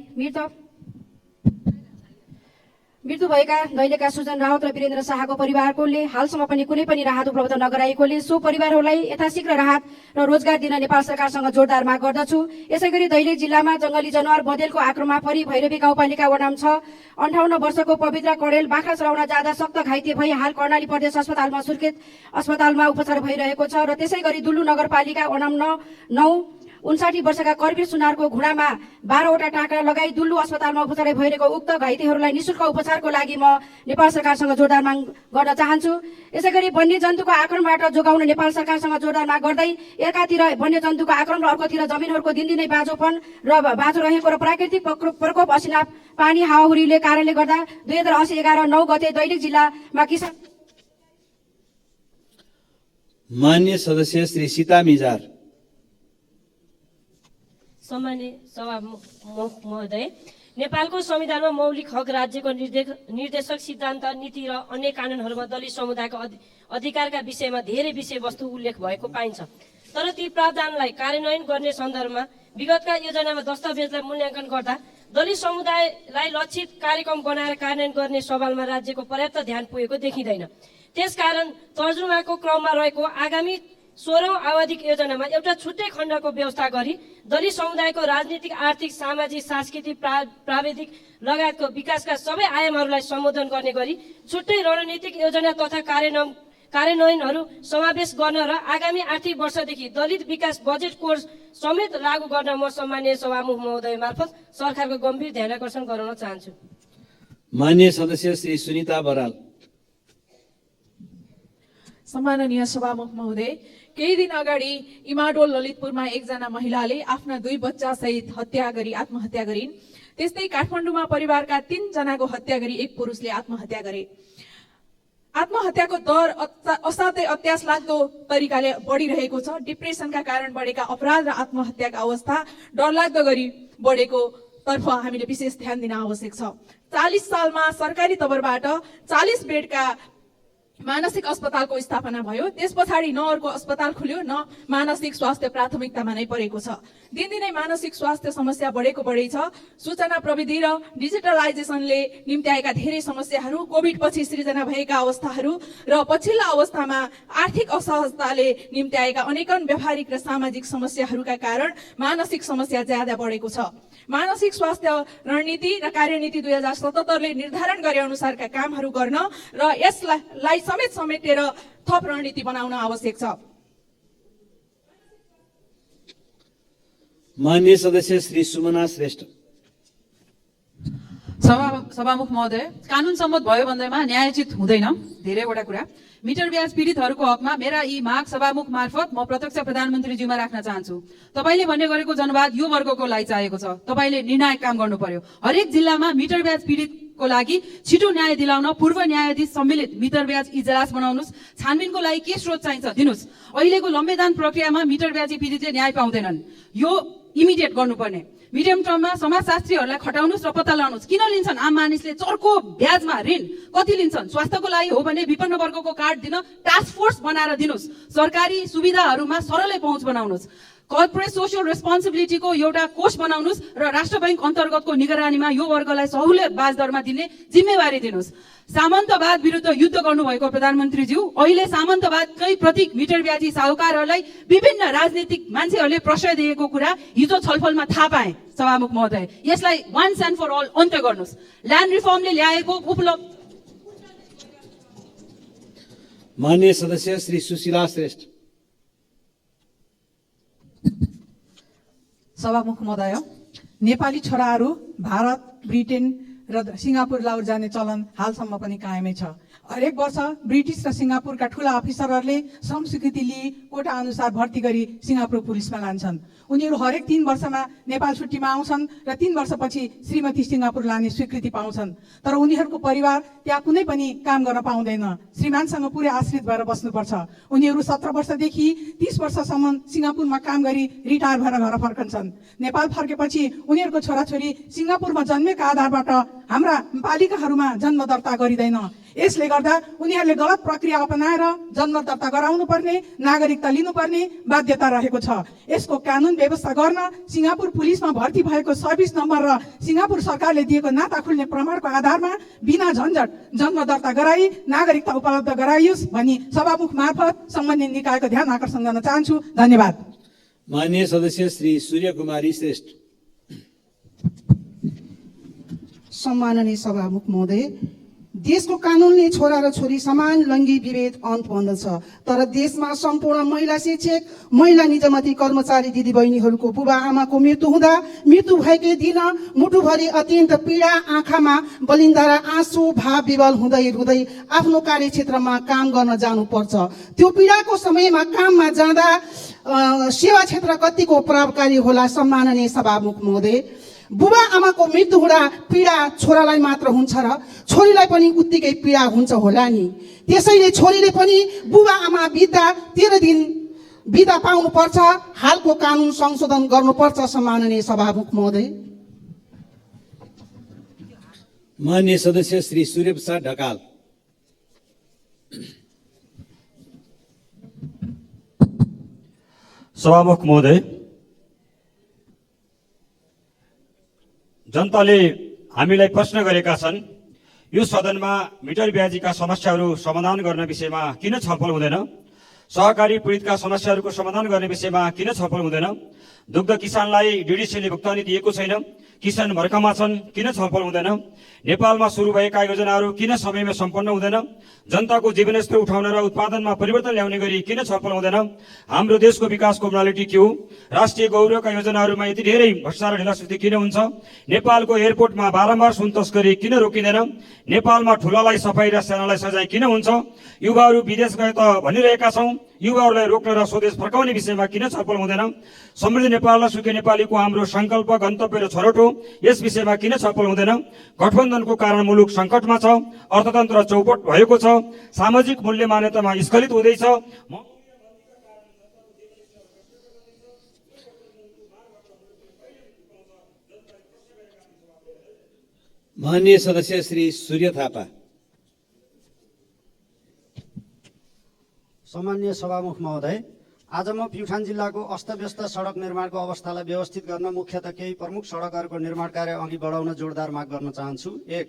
मृत्यु भएका दैलेखका सुजन राउत र वीरेन्द्र शाहको परिवारकोले हालसम्म पनि कुनै पनि राहत उपलब्ध नगराएकोले सो परिवारहरूलाई यथाशीघ्र राहत र रोजगार दिन नेपाल सरकारसँग जोरदार माग गर्दछु। यसैगरी दैलेख जिल्लामा जंगली जनावर बँदेलको आक्रमणमा परि भैरवी गाउँपालिका वडा 6 58 वर्षको पवित्र कडेल बाख्रा चराउन जाँदा सक्त घाइते भई हाल कर्णाली प्रदेश अस्पतालमा सुर्खेत अस्पतालमा उपचार भइरहेको छ। र त्यसैगरी दुल्लु नगरपालिका वडा 9 59 वर्षका करवीर सुनारको घुँडामा 12वटा टाँका लगाई दुल्लु अस्पतालमा उपचार भइरहेको उक्त घाइतेहरूलाई निःशुल्क उपचारको लागि म नेपाल सरकारसँग जोरदार माग गर्न चाहन्छु। यसैगरी वन्यजन्तुको आक्रमणबाट जोगाउन नेपाल सरकारसँग जोरदार माग गर्दै एकातिर वन्यजन्तुको आक्रमण र अर्कोतिर जमिनहरूको दिनदिनै बाँझोपन र बाँझो रहेको र प्राकृतिक प्रकोप असिना पानी हावाहुरीले कारणले गर्दा 2080-11-9 गते दैलेख जिल्लामा किसान। माननीय सदस्य श्री सीता मिजार। सम्माननीय सभामुख महोदय, नेपालको संविधानमा मौलिक हक, राज्यको निर्देशक सिद्धान्त, नीति र अन्य कानुनहरूमा दलित समुदायको अधिकारका विषयमा धेरै विषयवस्तु उल्लेख भएको पाइन्छ। तर ती प्रावधानलाई कार्यान्वयन गर्ने सन्दर्भमा विगतका योजनामा दस्तावेजलाई मूल्याङ्कन गर्दा दलित समुदायलाई लक्षित कार्यक्रम बनाएर कार्यान्वयन गर्ने सवालमा राज्यको पर्याप्त ध्यान पुगेको देखिँदैन। त्यसकारण तर्जुमाको क्रममा रहेको आगामी 16औं आवधिक योजनामा एउटा छुट्टै खण्डको व्यवस्था गरी दलित समुदायको राजनीतिक, आर्थिक, सामाजिक, सांस्कृतिक, प्राविधिक लगायतको विकासका सबै आयामहरूलाई सम्बोधन गर्ने गरी छुट्टै रणनीतिक योजना तथा कार्यान्वयनहरू समावेश गर्न र आगामी आर्थिक वर्षदेखि दलित विकास बजेट कोर्स समेत लागू गर्न म सम्माननीय सभामुख महोदय मार्फत सरकारको गम्भीर ध्यानाकर्षण गराउन चाहन्छु। माननीय सदस्य श्री सुनिता बराल। सम्माननीय सभामुख महोदय, केही दिन अगाडि इमाडोल ललितपुरमा एकजना महिलाले आफ्ना 2 बच्चा सहित आत्महत्या गरिन्। त्यस्तै काठमाडौँमा परिवारका 3 जनाको हत्या गरी एक पुरुषले आत्महत्या गरे। आत्महत्याको दर असाध्यै अत्यास लाग्दो तरिकाले बढिरहेको छ। डिप्रेसनका कारण बढेका अपराध र आत्महत्याका अवस्था डरलाग्दो गरी बढेको तर्फ हामीले विशेष ध्यान दिन आवश्यक छ। 40 सालमा सरकारी तवरबाट 40 बेडका मानसिक अस्पतालको स्थापना भयो। त्यस पछाडि न अर्को अस्पताल खुल्यो, न मानसिक स्वास्थ्य प्राथमिकतामा नै परेको छ। दिनदिनै मानसिक स्वास्थ्य समस्या बढेको बढै छ। सूचना प्रविधि र डिजिटलाइजेसनले निम्त्याएका धेरै समस्याहरू, कोभिड पछि सृजना भएका अवस्थाहरू र पछिल्ला अवस्थामा आर्थिक असहजताले निम्त्याएका अनेकन व्यावहारिक र सामाजिक समस्याहरूका कारण मानसिक समस्या ज्यादा बढेको छ। मानसिक स्वास्थ्य रणनीति र कार्यनीति 2077ले निर्धारण गरे अनुसारका कामहरू गर्न र यसलाई समेटेर थप रणनीति बनाउन आवश्यक छ। माननीय सदस्य श्री सुमना श्रेष्ठ। सभामुख महोदय, कानुन सम्मत भयो भन्दैमा न्यायोचित हुँदैन धेरैवटा कुरा। मिटर ब्याज पीडितहरूको हकमा मेरा यी माग सभामुख मार्फत म प्रत्यक्ष प्रधानमन्त्रीज्यूमा राख्न चाहन्छु। तपाईँले भन्ने गरेको जनवाद यो वर्गको लागि चाहिएको छ। तपाईँले निर्णायक काम गर्नु पर्यो। हरेक जिल्लामा मिटर ब्याज पीडितको लागि छिटो न्याय दिलाउन पूर्व न्यायाधीश सम्मिलित मिटर ब्याज इजलास बनाउनुहोस्। छानबिनको लागि के स्रोत चाहिन्छ दिनुहोस्। अहिलेको लम्बेदान प्रक्रियामा मिटर ब्याजी पीडितले न्याय पाउँदैनन्। यो इमिडिएट गर्नुपर्ने। मिडियम टर्ममा समाजशास्त्रीहरूलाई खटाउनुहोस् र पत्ता लगाउनुहोस् किन लिन्छन् आम मानिसले चर्को ब्याजमा ऋण कति लिन्छन्। स्वास्थ्यको लागि हो भने विपन्न वर्गको कार्ड दिन टास्क फोर्स बनाएर दिनुहोस्। सरकारी सुविधाहरूमा सरलै पहुँच बनाउनुहोस्। कर्पोरेट सोसियल रेस्पोन्सिबिलिटीको एउटा कोष बनाउनुहोस् र राष्ट्र बैंक अन्तर्गतको निगरानीमा यो वर्गलाई सहुलियत ब्याज दरमा दिने जिम्मेवारी दिनुहोस्। सामन्तवाद विरुद्ध युद्ध गर्नुभएको प्रधानमन्त्रीज्यू, अहिले सामन्तवादकै प्रतीक मिटर ब्याजी साहुकारहरूलाई विभिन्न राजनीतिक मान्छेहरूले प्रश्रय दिएको कुरा हिजो छलफलमा थाहा पाए। सभामुख महोदय, यसलाई वान्स एन्ड फर अल अन्त्य गर्नुहोस्। ल्यान्ड रिफर्मले ल्याएको उपलब्ध। माननीय सदस्य श्री सुशीला श्रेष्ठ। सभामुख महोदय, नेपाली छोराहरू भारत, ब्रिटेन र सिङ्गापुर लाउर जाने चलन हालसम्म पनि कायमै छ। हरेक वर्ष ब्रिटिस र सिङ्गापुरका ठुला अफिसरहरूले श्रम स्वीकृति लिई कोटा अनुसार भर्ती गरी सिङ्गापुर पुलिसमा लान्छन्। उनीहरू हरेक 3 वर्षमा नेपाल छुट्टीमा आउँछन् र 3 वर्षपछि श्रीमती सिङ्गापुर लाने स्वीकृति पाउँछन्। तर उनीहरूको परिवार त्यहाँ कुनै पनि काम गर्न पाउँदैन। श्रीमानसँग पुरै आश्रित भएर बस्नुपर्छ। उनीहरू 17 वर्षदेखि 30 वर्षसम्म सिङ्गापुरमा काम गरी रिटायर भएर घर फर्कन्छन्। नेपाल फर्केपछि उनीहरूको छोराछोरी सिङ्गापुरमा जन्मेका आधारबाट हाम्रा बालिकाहरूमा जन्म दर्ता गरिँदैन। यसले गर्दा उनीहरूले गलत प्रक्रिया अपनाएर जन्म दर्ता गराउनु पर्ने, नागरिकता लिनुपर्ने बाध्यता रहेको छ। यसको कानुन व्यवस्था गर्न सिङ्गापुर पुलिसमा भर्ती भएको सर्भिस नम्बर र सिङ्गापुर सरकारले दिएको नाता खुल्ने प्रमाणको आधारमा बिना झन्झट जन्म दर्ता गराई नागरिकता उपलब्ध गराइयोस् भनी सभामुख मार्फत सम्बन्धित निकायको ध्यान आकर्षण गर्न चाहन्छु। धन्यवाद। माननीय सदस्य श्री सूर्य कुमारी श्रेष्ठ। सम्माननीय सभामुख महोदय, देशको कानुनले छोरा र छोरी समान लैङ्गिक विभेद अन्त भन्दछ। तर देशमा सम्पूर्ण महिला शिक्षक, महिला निजमती कर्मचारी दिदीबहिनीहरूको बुबा आमाको मृत्यु हुँदा मृत्यु भएकै दिन मुटुभरि अत्यन्त पीडा, आँखामा बलिन्दा र आँसु भाव विवल हुँदै हुँदै आफ्नो कार्यक्षेत्रमा काम गर्न जानुपर्छ। त्यो पीडाको समयमा काममा जाँदा सेवा क्षेत्र कतिको प्रभावकारी होला। सम्माननीय सभामुख महोदय, बुबा आमाको मृत्यु हुँदा पीडा छोरालाई मात्र हुन्छ र छोरीलाई पनि उत्तिकै पीडा हुन्छ होला नि। त्यसैले छोरीले पनि बुबा आमा बित्दा 13 दिन बिदा पाउनुपर्छ। हालको कानुन संशोधन गर्नुपर्छ। सम्माननीय सभामुख महोदय। माननीय सदस्य श्री सूर्य प्रसाद ढकाल। सभामुख महोदय, जनताले हामीलाई प्रश्न गरेका छन्, यो सदनमा मिटर ब्याजीका समस्याहरू समाधान गर्ने विषयमा किन छलफल हुँदैन? सहकारी पीडितका समस्याहरूको समाधान गर्ने विषयमा किन छलफल हुँदैन? दुग्ध किसानलाई डिडिसीले भुक्तानी दिएको छैन, किसान मर्कामा छन्, किन छलफल हुँदैन? नेपालमा सुरु भएका योजनाहरू किन समयमा सम्पन्न हुँदैन? जनताको जीवनस्तर उठाउन र उत्पादनमा परिवर्तन ल्याउने गरी किन छलफल हुँदैन? हाम्रो देशको विकासको मोडालिटी के हो? राष्ट्रिय गौरवका योजनाहरूमा यति धेरै भ्रष्टाचार र ढिलासुस्ती किन हुन्छ? नेपालको एयरपोर्टमा बारम्बार सुन तस्करी किन रोकिँदैन? नेपालमा ठुलालाई सफाई र सानालाई सजाय किन हुन्छ? युवाहरू विदेश गए त भनिरहेका छौँ, युवाहरूलाई रोक्न र स्वदेश फर्काउने विषयमा किन छलफल हुँदैन? समृद्ध नेपाल र सुखी नेपालीको हाम्रो सङ्कल्प, गन्तव्य र छनौट हो, यस विषयमा किन छलफल हुँदैन? गठबन्धनको कारण मुलुक सङ्कटमा छ, अर्थतन्त्र चौपट भएको छ, सामाजिक मूल्य मान्यतामा स्खलित हुँदैछ। माननीय सदस्य श्री सूर्य थापा। सम्माननीय सभामुख महोदय, आज म प्युठान जिल्लाको अस्तव्यस्त सडक निर्माणको अवस्थालाई व्यवस्थित गर्न मुख्यतः केही प्रमुख सडकहरूको निर्माण कार्य अघि बढाउन जोरदार माग गर्न चाहन्छु। 1.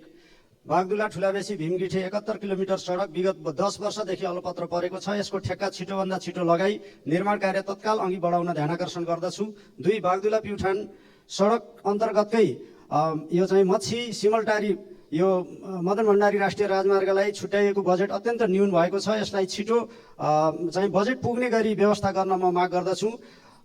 बागदुला ठुलाबेसी भीमगिठी 71 किलोमिटर सडक विगत 10 वर्षदेखि अलपत्र परेको छ। यसको ठेक्का छिटोभन्दा छिटो लगाई निर्माण कार्य तत्काल अघि बढाउन ध्यानाकर्षण गर्दछु। 2. बागदुला प्युठान सडक अन्तर्गतकै यो चाहिँ मच्छी सिमलटारी यो मदन भण्डारी राष्ट्रिय राजमार्गलाई छुट्याइएको बजेट अत्यन्त न्यून भएको छ। यसलाई छिटो चाहिँ बजेट पुग्ने गरी व्यवस्था गर्न म माग गर्दछु।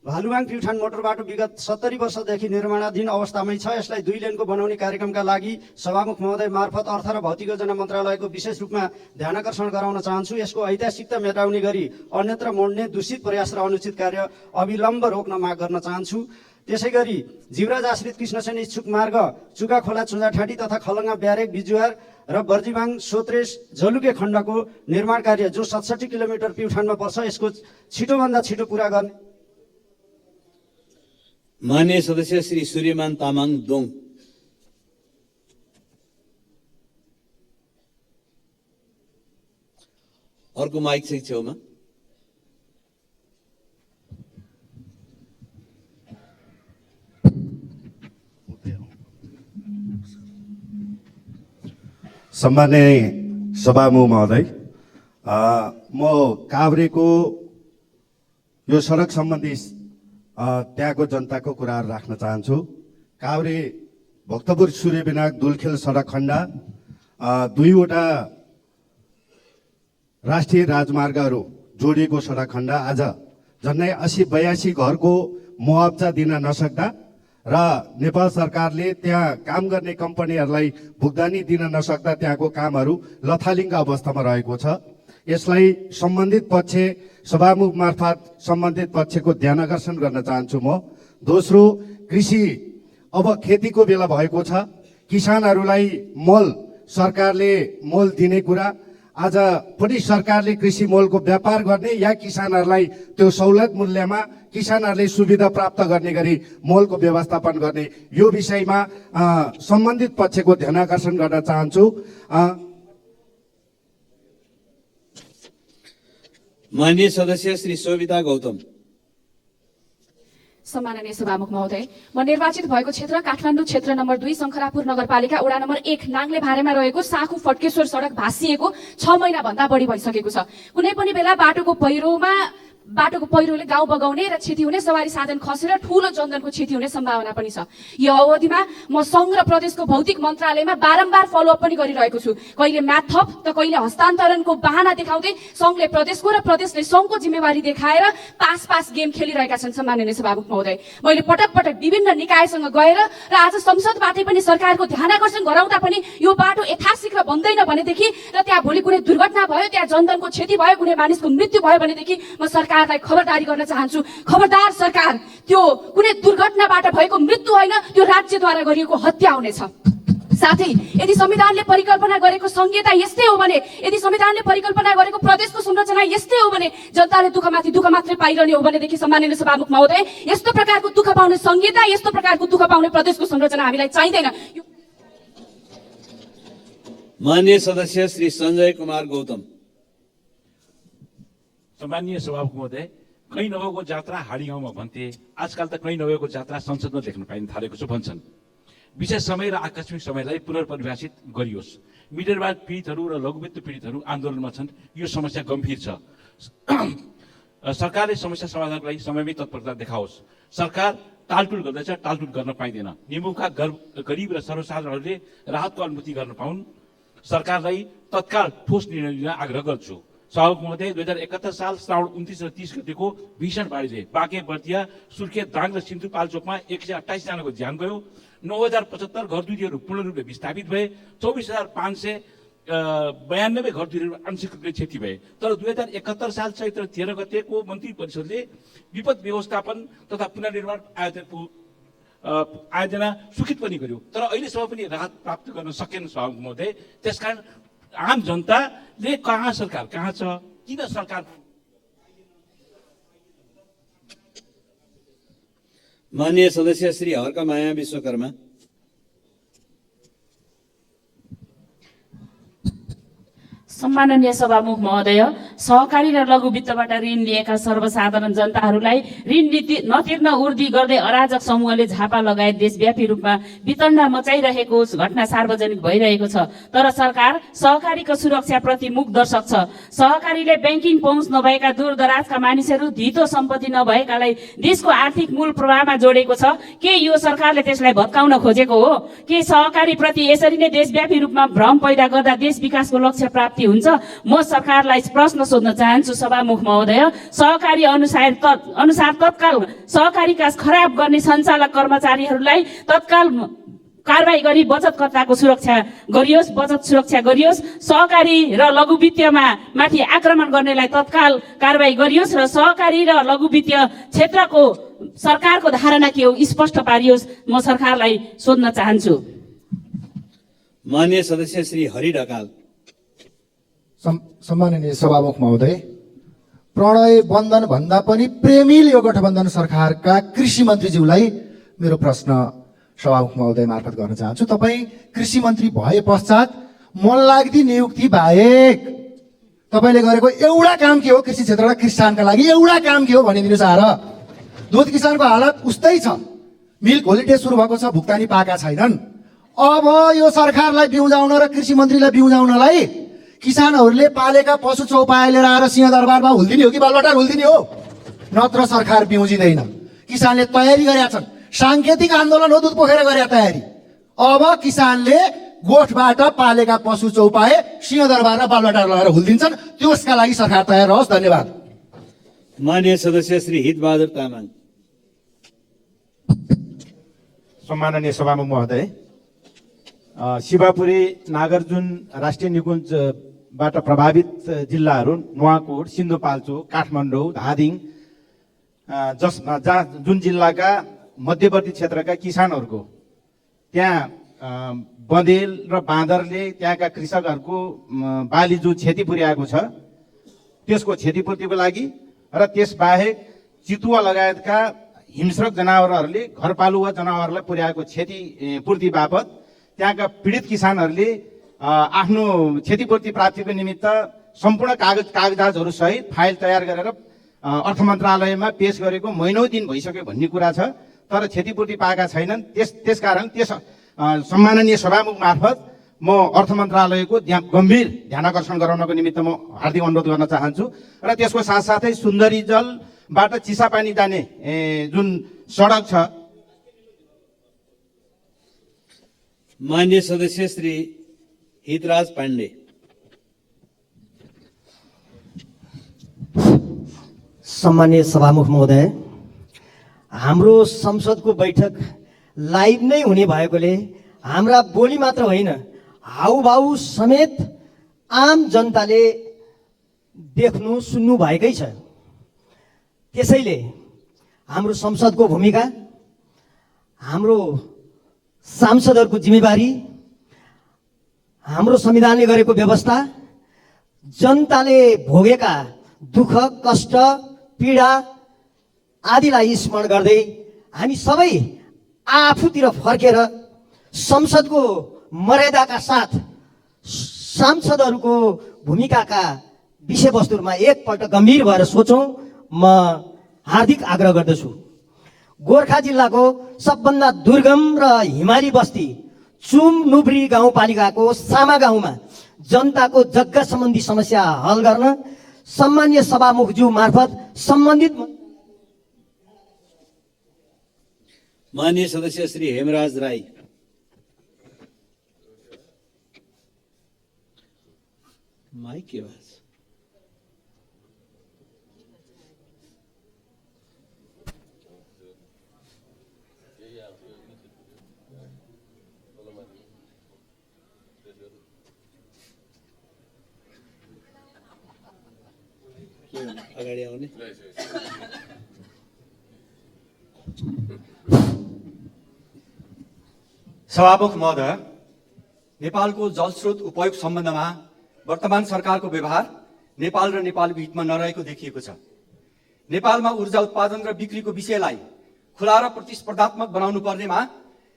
भालुवाङ प्युठान मोटर बाटो विगत 70 वर्षदेखि निर्माणाधीन अवस्थामै छ। यसलाई 2 लेनको बनाउने कार्यक्रमका लागि सभामुख महोदय मार्फत अर्थ र भौतिक योजना मन्त्रालयको विशेष रूपमा ध्यानाकर्षण गराउन चाहन्छु। यसको ऐतिहासिकता मेटाउने गरी अन्यत्र मोड्ने दूषित प्रयास र अनुचित कार्य अविलम्ब रोक्न माग गर्न चाहन्छु। त्यसै गरी जीवराज आश्रित कृष्णसेन इच्छुक मार्ग चुका खोला चुजाठाँटी तथा खलङ्गा ब्यारेक बिजुवार र बर्जिबाङ सोत्रेस झलुके खण्डको निर्माण कार्य जो 67 किलोमिटर प्युठानमा पर्छ यसको छिटोभन्दा छिटो पुरा गर्ने। माननीय सदस्य श्री सूर्यमान तामाङ दोङ। अर्को माइक चाहिँ छेउमा। सम्माननीय सभामुख महोदय, म काभ्रेको यो सडक सम्बन्धी त्यहाँको जनताको कुराहरू राख्न चाहन्छु। काभ्रे भक्तपुर सूर्यविनायक दुलखेल सडक खण्ड 2वटा राष्ट्रिय राजमार्गहरू जोडिएको सडक खण्ड आज झन्डै 80-82 घरको मुआवजा दिन नसक्दा र नेपाल सरकारले त्यहाँ काम गर्ने कम्पनीहरूलाई भुक्तानी दिन नसक्दा त्यहाँको कामहरू लथालिङ्ग अवस्थामा रहेको छ। यसलाई सम्बन्धित पक्ष सभामुख मार्फत सम्बन्धित पक्षको ध्यान आकर्षण गर्न चाहन्छु म। दोस्रो, कृषि अब खेतीको बेला भएको छ। किसानहरूलाई मल सरकारले मल दिने कुरा आज पनि सरकारले कृषि मलको व्यापार गर्ने या किसानहरूलाई त्यो सहुलियत मूल्यमा किसानहरूले सुविधा प्राप्त गर्ने गरी मलको व्यवस्थापन गर्ने यो विषयमा सम्बन्धित पक्षको ध्यान आकर्षण गर्न चाहन्छु। माननीय सदस्य श्री शोभिता गौतम। सम्माननीय सभामुख महोदय, म निर्वाचित भएको क्षेत्र काठमाडौँ क्षेत्र नम्बर 2 शङ्खरापुर नगरपालिका वडा नम्बर 1 नाङ्ले भारेमा रहेको साखु फड्केश्वर सडक भाँसिएको 6 महिना भन्दा बढी भइसकेको छ। कुनै पनि बेला बाटोको पहिरोले गाउँ बगाउने र क्षति हुने, सवारी साधन खसेर ठूलो जनधनको क्षति हुने सम्भावना पनि छ। यो अवधिमा म सङ्घ र प्रदेशको भौतिक मन्त्रालयमा बारम्बार फलोअप पनि गरिरहेको छु। कहिले म्याथ थप त कहिले हस्तान्तरणको बहाना देखाउँदै सङ्घले प्रदेशको र प्रदेशले सङ्घको जिम्मेवारी देखाएर पास गेम खेलिरहेका छन्। सम्माननीय सभामुख महोदय, मैले पटक पटक विभिन्न निकायसँग गएर र आज संसदबाटै पनि सरकारको ध्यान आकर्षण गराउँदा पनि यो बाटो यथाशीघ्र बन्दैन भनेदेखि र त्यहाँ भोलि कुनै दुर्घटना भयो, त्यहाँ जनधनको क्षति भयो, कुनै मानिसको मृत्यु भयो भनेदेखि म सरकारलाई खबरदारी गर्न चाहन्छु। खबरदार सरकार, त्यो कुनै दुर्घटनाबाट भएको मृत्यु होइन, त्यो राज्यद्वारा गरिएको हत्या हुनेछ। साथै यदि संविधानले परिकल्पना गरेको संहिता यस्तै हो भने, यदि संविधानले परिकल्पना गरेको प्रदेशको संरचना यस्तै हो भने जनताले दुःखमाथि दुःख मात्रै पाइरहने हो भनेदेखि सम्माननीय सभामुख महोदय, यस्तो प्रकारको दुःख पाउने संहिता, यस्तो प्रकारको दुःख पाउने प्रदेशको संरचना हामीलाई चाहिँदैन। माननीय सदस्य श्री सञ्जय कुमार गौतम। सम्माननीय सभामुख महोदय, कहीँ नभएको जात्रा हाडी गाउँमा भन्थे, आजकल त कहीँ नभएको जात्रा संसदमा देख्न पाइन थालेको छ भन्छन्। विशेष समय र आकस्मिक समयलाई पुनर्परिभाषित गरियोस्। मिटरवाद पीडितहरू र लघुवित्त पीडितहरू आन्दोलनमा छन्। यो समस्या गम्भीर छ। सरकारले समस्या समाधानको लागि समयमै तत्परता देखाओस्। सरकार टालटुल गर्दैछ, टालटुल गर्न पाइँदैन। निमुखा गरिब र सर्वसाधारणहरूले राहतको अनुभूति गर्न पाउन्। सरकारलाई तत्काल ठोस निर्णय लिन आग्रह गर्छु। सभामुख महोदय, 2071 साल श्रावण 29 र 30 गतिको भीषण बाढीले बाँके, बर्दिया, सुर्खेत, दाङ र सिन्धुपाल्चोकमा 128 जनाको ज्यान गयो। 9075 घरधुरीहरू पूर्ण रूपले विस्थापित भए। 24,592 घरधुरीहरू आंशिक रूपले क्षति भए। तर 2071 साल चैत्र 13 गतेको मन्त्री परिषदले विपद व्यवस्थापन तथा पुनर्निर्माण आयोजना स्वीकृत पनि गर्यो। तर अहिलेसम्म पनि राहत प्राप्त गर्न सकेन सभामुख महोदय। त्यसकारण आम जनताले कहाँ सरकार कहाँ छ, किन सरकार? माननीय सदस्य श्री हर्कमाया विश्वकर्मा। सम्माननीय सभामुख महोदय, सहकारी र लघु वित्तबाट ऋण लिएका सर्वसाधारण जनताहरूलाई ऋण नीति नतिर्न उर्दी गर्दै अराजक समूहले झापा लगायत देशव्यापी रूपमा वितण्डा मचाइरहेको घटना सार्वजनिक भइरहेको छ। तर सरकार सहकारीको सुरक्षाप्रति मुख दर्शक छ। सहकारीले ब्याङ्किङ पहुँच नभएका दूरदराजका मानिसहरू, धितो सम्पत्ति नभएकालाई देशको आर्थिक मूल प्रवाहमा जोडेको छ। के यो सरकारले त्यसलाई भत्काउन खोजेको हो? के सहकारी प्रति यसरी नै देशव्यापी रूपमा भ्रम पैदा गर्दा देश विकासको लक्ष्य प्राप्ति हुन्छ? म सरकारलाई प्रश्न सोध्न चाहन्छु सभामुख महोदय। सहकारी अनुसार तत्काल सहकारीका खराब गर्ने सञ्चालक कर्मचारीहरूलाई तत्काल कारबाही गरी बचतकर्ताको सुरक्षा गरियोस्, बचत सुरक्षा गरियोस्। सहकारी र लघु वित्तमा माथि आक्रमण गर्नेलाई तत्काल कारबाही गरियोस् र सहकारी र लघु वित्तीय क्षेत्रको सरकारको धारणा के हो स्पष्ट पारियोस्। म सरकारलाई सोध्न चाहन्छु। माननीय सदस्य श्री हरि ढकाल। सम्माननीय सभामुख महोदय, प्रणय बन्धन भन्दा पनि प्रेमिल यो गठबन्धन सरकारका कृषि मन्त्रीज्यूलाई मेरो प्रश्न सभामुख महोदय मार्फत गर्न चाहन्छु। तपाईँ कृषि मन्त्री भए पश्चात मनलाग्दी नियुक्ति बाहेक तपाईँले गरेको एउटा काम के हो? कृषि क्षेत्र र किसानका लागि एउटा काम के हो भनिदिनुहोस्। आएर दुध किसानको हालत उस्तै छ, मिल्क होलिडे सुरु भएको छ, भुक्तानी पाएका छैनन्। अब यो सरकारलाई बिउजाउन र कृषि मन्त्रीलाई बिउजाउनलाई किसानहरूले पालेका पशु चौपाया लिएर आएर सिंहदरबारमा हुल्दिने हो कि बालबाटार हुल्दिने हो? नत्र सरकार बिउजिँदैन। किसानले तयारी गरेका छन्, साङ्केतिक आन्दोलन हो दुध पोखेर गरे तयारी। अब किसानले गोठबाट पालेका पशु चौपाए सिंहदरबार र बालबाटार लगाएर हुल्दिन्छन्। त्यसका लागि सरकार तयार रहोस्। धन्यवाद। माननीय सदस्य श्री हितबहादुर तामाङ। सम्माननीय सभामुख महोदय, शिवापुरी नागार्जुन राष्ट्रिय निकुञ्जबाट प्रभावित जिल्लाहरू नुवाकोट, सिन्धुपाल्चोक, काठमाडौँ, धादिङ जुन जिल्लाका मध्यवर्ती क्षेत्रका किसानहरूको त्यहाँ बँदेल र बाँदरले त्यहाँका कृषकहरूको बाली जो क्षति पुर्याएको छ त्यसको क्षतिपूर्तिको लागि र त्यसबाहेक चितुवा लगायतका हिंस्रक जनावरहरूले घरपालुवा जनावरलाई पुर्याएको क्षतिपूर्ति बापत त्यहाँका पीडित किसानहरूले आफ्नो क्षतिपूर्ति प्राप्तिको निमित्त सम्पूर्ण कागजातहरू सहित फाइल तयार गरेर अर्थ मन्त्रालयमा पेश गरेको महिनौँ दिन भइसक्यो भन्ने कुरा छ, तर क्षतिपूर्ति पाएका छैनन्। त्यसकारण सम्माननीय सभामुख मार्फत म अर्थ मन्त्रालयको गम्भीर ध्यानाकर्षण गराउनको निमित्त म हार्दिक अनुरोध गर्न चाहन्छु। र त्यसको साथसाथै सुन्दरी जलबाट चिसापानी जाने जुन सडक छ। माननीय सदस्य श्री हितराज पाण्डे। सम्माननीय सभामुख महोदय, हाम्रो संसदको बैठक लाइभ नै हुने भएकोले हाम्रा बोली मात्र होइन हाउभाउ समेत आम जनताले देख्नु सुन्नु भएकै छ। त्यसैले हाम्रो संसदको भूमिका, हाम्रो सांसदहरूको जिम्मेवारी, हाम्रो संविधानले गरेको व्यवस्था, जनताले भोगेका दुःख कष्ट पीडा आदिलाई स्मरण गर्दै हामी सबै आफूतिर फर्केर संसदको मर्यादाका साथ सांसदहरूको भूमिकाका विषयवस्तुहरूमा एकपल्ट गम्भीर भएर सोचौँ। म हार्दिक आग्रह गर्दछु। गोर्खा जिल्लाको सबभन्दा दुर्गम र हिमाली बस्ती चुम नुब्री गाउँपालिकाको सामा गाउँमा जनताको जग्गा सम्बन्धी समस्या हल गर्न सम्मान्य सभामुखज्यू मार्फत सम्बन्धित माननीय सदस्य श्री हेमराज राई। माइक की आवाज। अगाडि आउने। सभामुख महोदय, नेपालको जलस्रोत उपयोग सम्बन्धमा वर्तमान सरकारको व्यवहार नेपाल र नेपालको हितमा नरहेको देखिएको छ। नेपालमा ऊर्जा उत्पादन र बिक्रीको विषयलाई खुला र प्रतिस्पर्धात्मक बनाउनु पर्नेमा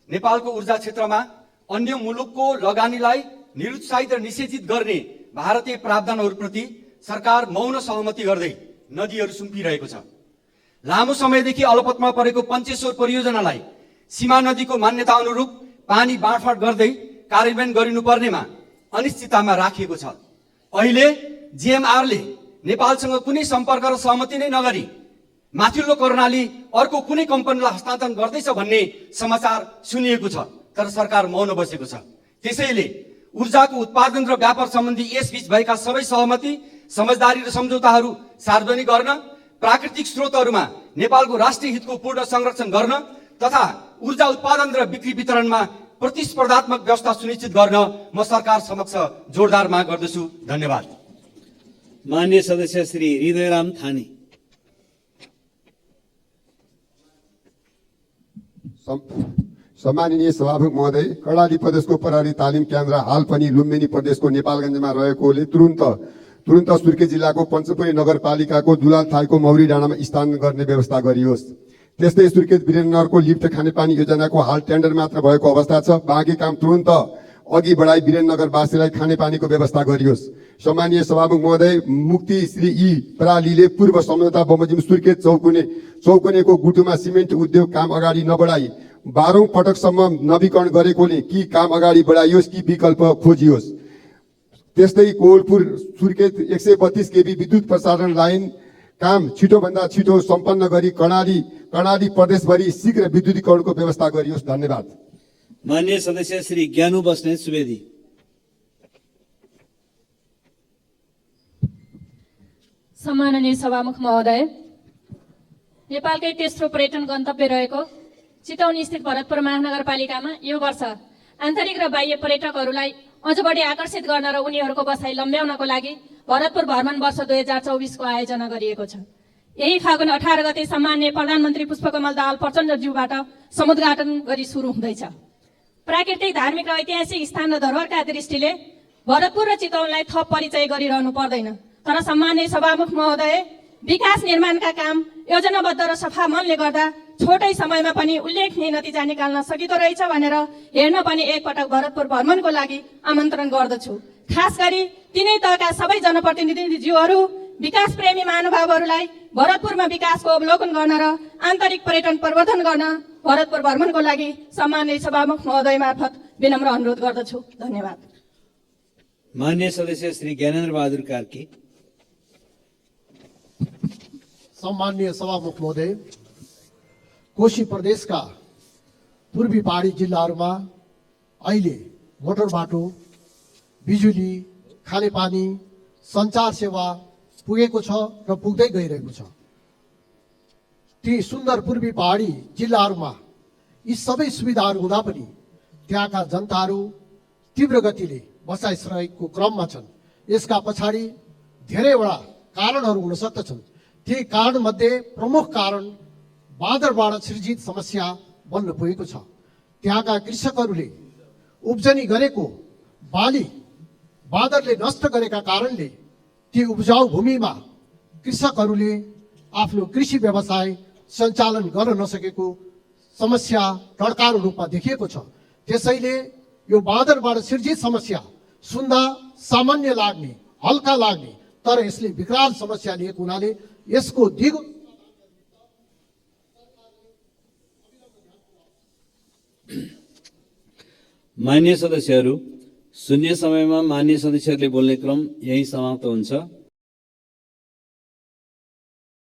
नेपालको ऊर्जा क्षेत्रमा अन्य मुलुकको लगानीलाई निरुत्साहित र निषेधित गर्ने भारतीय प्रावधानहरूप्रति सरकार मौन सहमति गर्दै नदीहरू सुम्पिरहेको छ। लामो समयदेखि अलपतमा परेको पञ्चेश्वर परियोजनालाई सीमा नदीको मान्यता अनुरूप पानी बाँडफाँड गर्दै कार्यान्वयन गरिनुपर्नेमा अनिश्चिततामा राखिएको छ। अहिले जीएमआरले नेपालसँग कुनै सम्पर्क र सहमति नै नगरी माथिल्लो कर्णाली अर्को कुनै कम्पनीलाई हस्तान्तरण गर्दैछ भन्ने समाचार सुनिएको छ, तर सरकार मौन बसेको छ। त्यसैले ऊर्जाको उत्पादन र व्यापार सम्बन्धी यसबीच भएका सबै सहमति समझदारी र सम्झौताहरू सार्वजनिक गर्न, प्राकृतिक स्रोतहरूमा नेपालको राष्ट्रिय हितको पूर्ण संरक्षण गर्न तथा ऊर्जा उत्पादन र बिक्री वितरणमा प्रतिस्पर्धात्मक व्यवस्था सुनिश्चित गर्न म सरकार समक्ष जोरदार माग गर्दछु। धन्यवाद। माननीय सदस्य श्री हृदयराम थानी। सम्माननीय सभामुख महोदय, कर्णाली प्रदेशको प्रहरी तालिम केन्द्र हाल पनि लुम्बिनी प्रदेशको नेपालगञ्जमा रहेकोले तुरुन्त सुर्खेत जिल्लाको पञ्चपुरी नगरपालिकाको दुलालथाईको मौरी डाँडामा स्थानान्तरण गर्ने व्यवस्था गरियोस्। त्यस्तै सुर्खेत वीरेन्द्रनगरको लिफ्ट खानेपानी योजनाको हाल टेन्डर मात्र भएको अवस्था छ। बाँकी काम तुरुन्त अघि बढाई वीरेन्द्रनगरवासीलाई खानेपानीको व्यवस्था गरियोस्। सम्माननीय सभामुख महोदय, मुक्ति श्री ई परालीले पूर्व सम्झौता बमोजिम सुर्खेत चौकुनेको गुटुमा सिमेन्ट उद्योग काम अगाडि नबढाई 12औं पटकसम्म नवीकरण गरेकोले कि काम अगाडि बढाइयोस् कि विकल्प खोजियोस्। त्यस्तै कोवलपुर सुर्खेत 132 केबी विद्युत प्रसारण लाइन काम छिटोभन्दा छिटो सम्पन्न गरी कर्णाली प्रदेशभरि शीघ्र विद्युतीकरणको व्यवस्था गरियोस्। धन्यवाद। माननीय सदस्य श्री ज्ञानु बस्नेत सुवेदी। सम्माननीय सभामुख महोदय, नेपालकै तेस्रो पर्यटन गन्तव्य रहेको चितवन स्थित भरतपुर महानगरपालिकामा यो वर्ष आन्तरिक र बाह्य पर्यटकहरूलाई अझ बढी आकर्षित गर्न र उनीहरूको बसाइ लम्ब्याउनको लागि भरतपुर भ्रमण वर्ष 2024 को आयोजना गरिएको छ। यही फागुन 18 गते सम्माननीय प्रधानमन्त्री पुष्पकमल दाहाल प्रचण्डज्यूबाट समुद्घाटन गरी सुरु हुँदैछ। प्राकृतिक, धार्मिक र ऐतिहासिक स्थान र धरोहरका दृष्टिले भरतपुर र चितवनलाई थप परिचय गरिरहनु पर्दैन। तर सम्माननीय सभामुख महोदय, विकास निर्माणका काम योजनाबद्ध र सफा मनले गर्दा छोटै समयमा पनि उल्लेखनीय नतिजा निकाल्न सकिँदो रहेछ भनेर हेर्न पनि एकपटक भरतपुर भ्रमणको लागि आमन्त्रण गर्दछु। खास गरी तिनै तहका सबै जनप्रतिनिधिज्यूहरू, विकास प्रेमी महानुभावहरूलाई भरतपुरमा विकासको अवलोकन गर्न र आन्तरिक पर्यटन प्रवर्धन गर्न भरतपुर भ्रमणको लागि सम्माननीय सभामुख महोदय मार्फत विनम्र अनुरोध गर्दछु। धन्यवाद। माननीय सदस्य श्री ज्ञानेन्द्र बहादुर कार्की। सम्माननीय सभामुख महोदय, कोशी प्रदेशका पूर्वी पहाडी जिल्लाहरूमा अहिले मोटर बाटो, बिजुली, खानेपानी, सञ्चार सेवा पुगेको छ र पुग्दै गइरहेको छ। ती सुन्दर पूर्वी पहाडी जिल्लाहरूमा यी सबै सुविधाहरू हुँदा पनि त्यहाँका जनताहरू तीव्र गतिले बसाइसकेको क्रममा छन्। यसका पछाडि धेरैवटा कारणहरू हुन सक्दछन्। ती कारणमध्ये प्रमुख कारण बाँदरबाट सृजित समस्या बन्न पुगेको छ। त्यहाँका कृषकहरूले उब्जनी गरेको बाली बाँदरले नष्ट गरेका कारणले ती उब्जाउ भूमिमा कृषकहरूले आफ्नो कृषि व्यवसाय सञ्चालन गर्न नसकेको समस्या टड्कारो रूपमा देखिएको छ। त्यसैले यो बाँदरबाट सृजित समस्या सुन्दा सामान्य लाग्ने, हल्का लाग्ने, तर यसले विकराल समस्या लिएको हुनाले यसको दिगो मान्य सदस्यहरू, शून्य समयमा मान्य सदस्यहरूले बोल्ने क्रम यही समाप्त हुन्छ।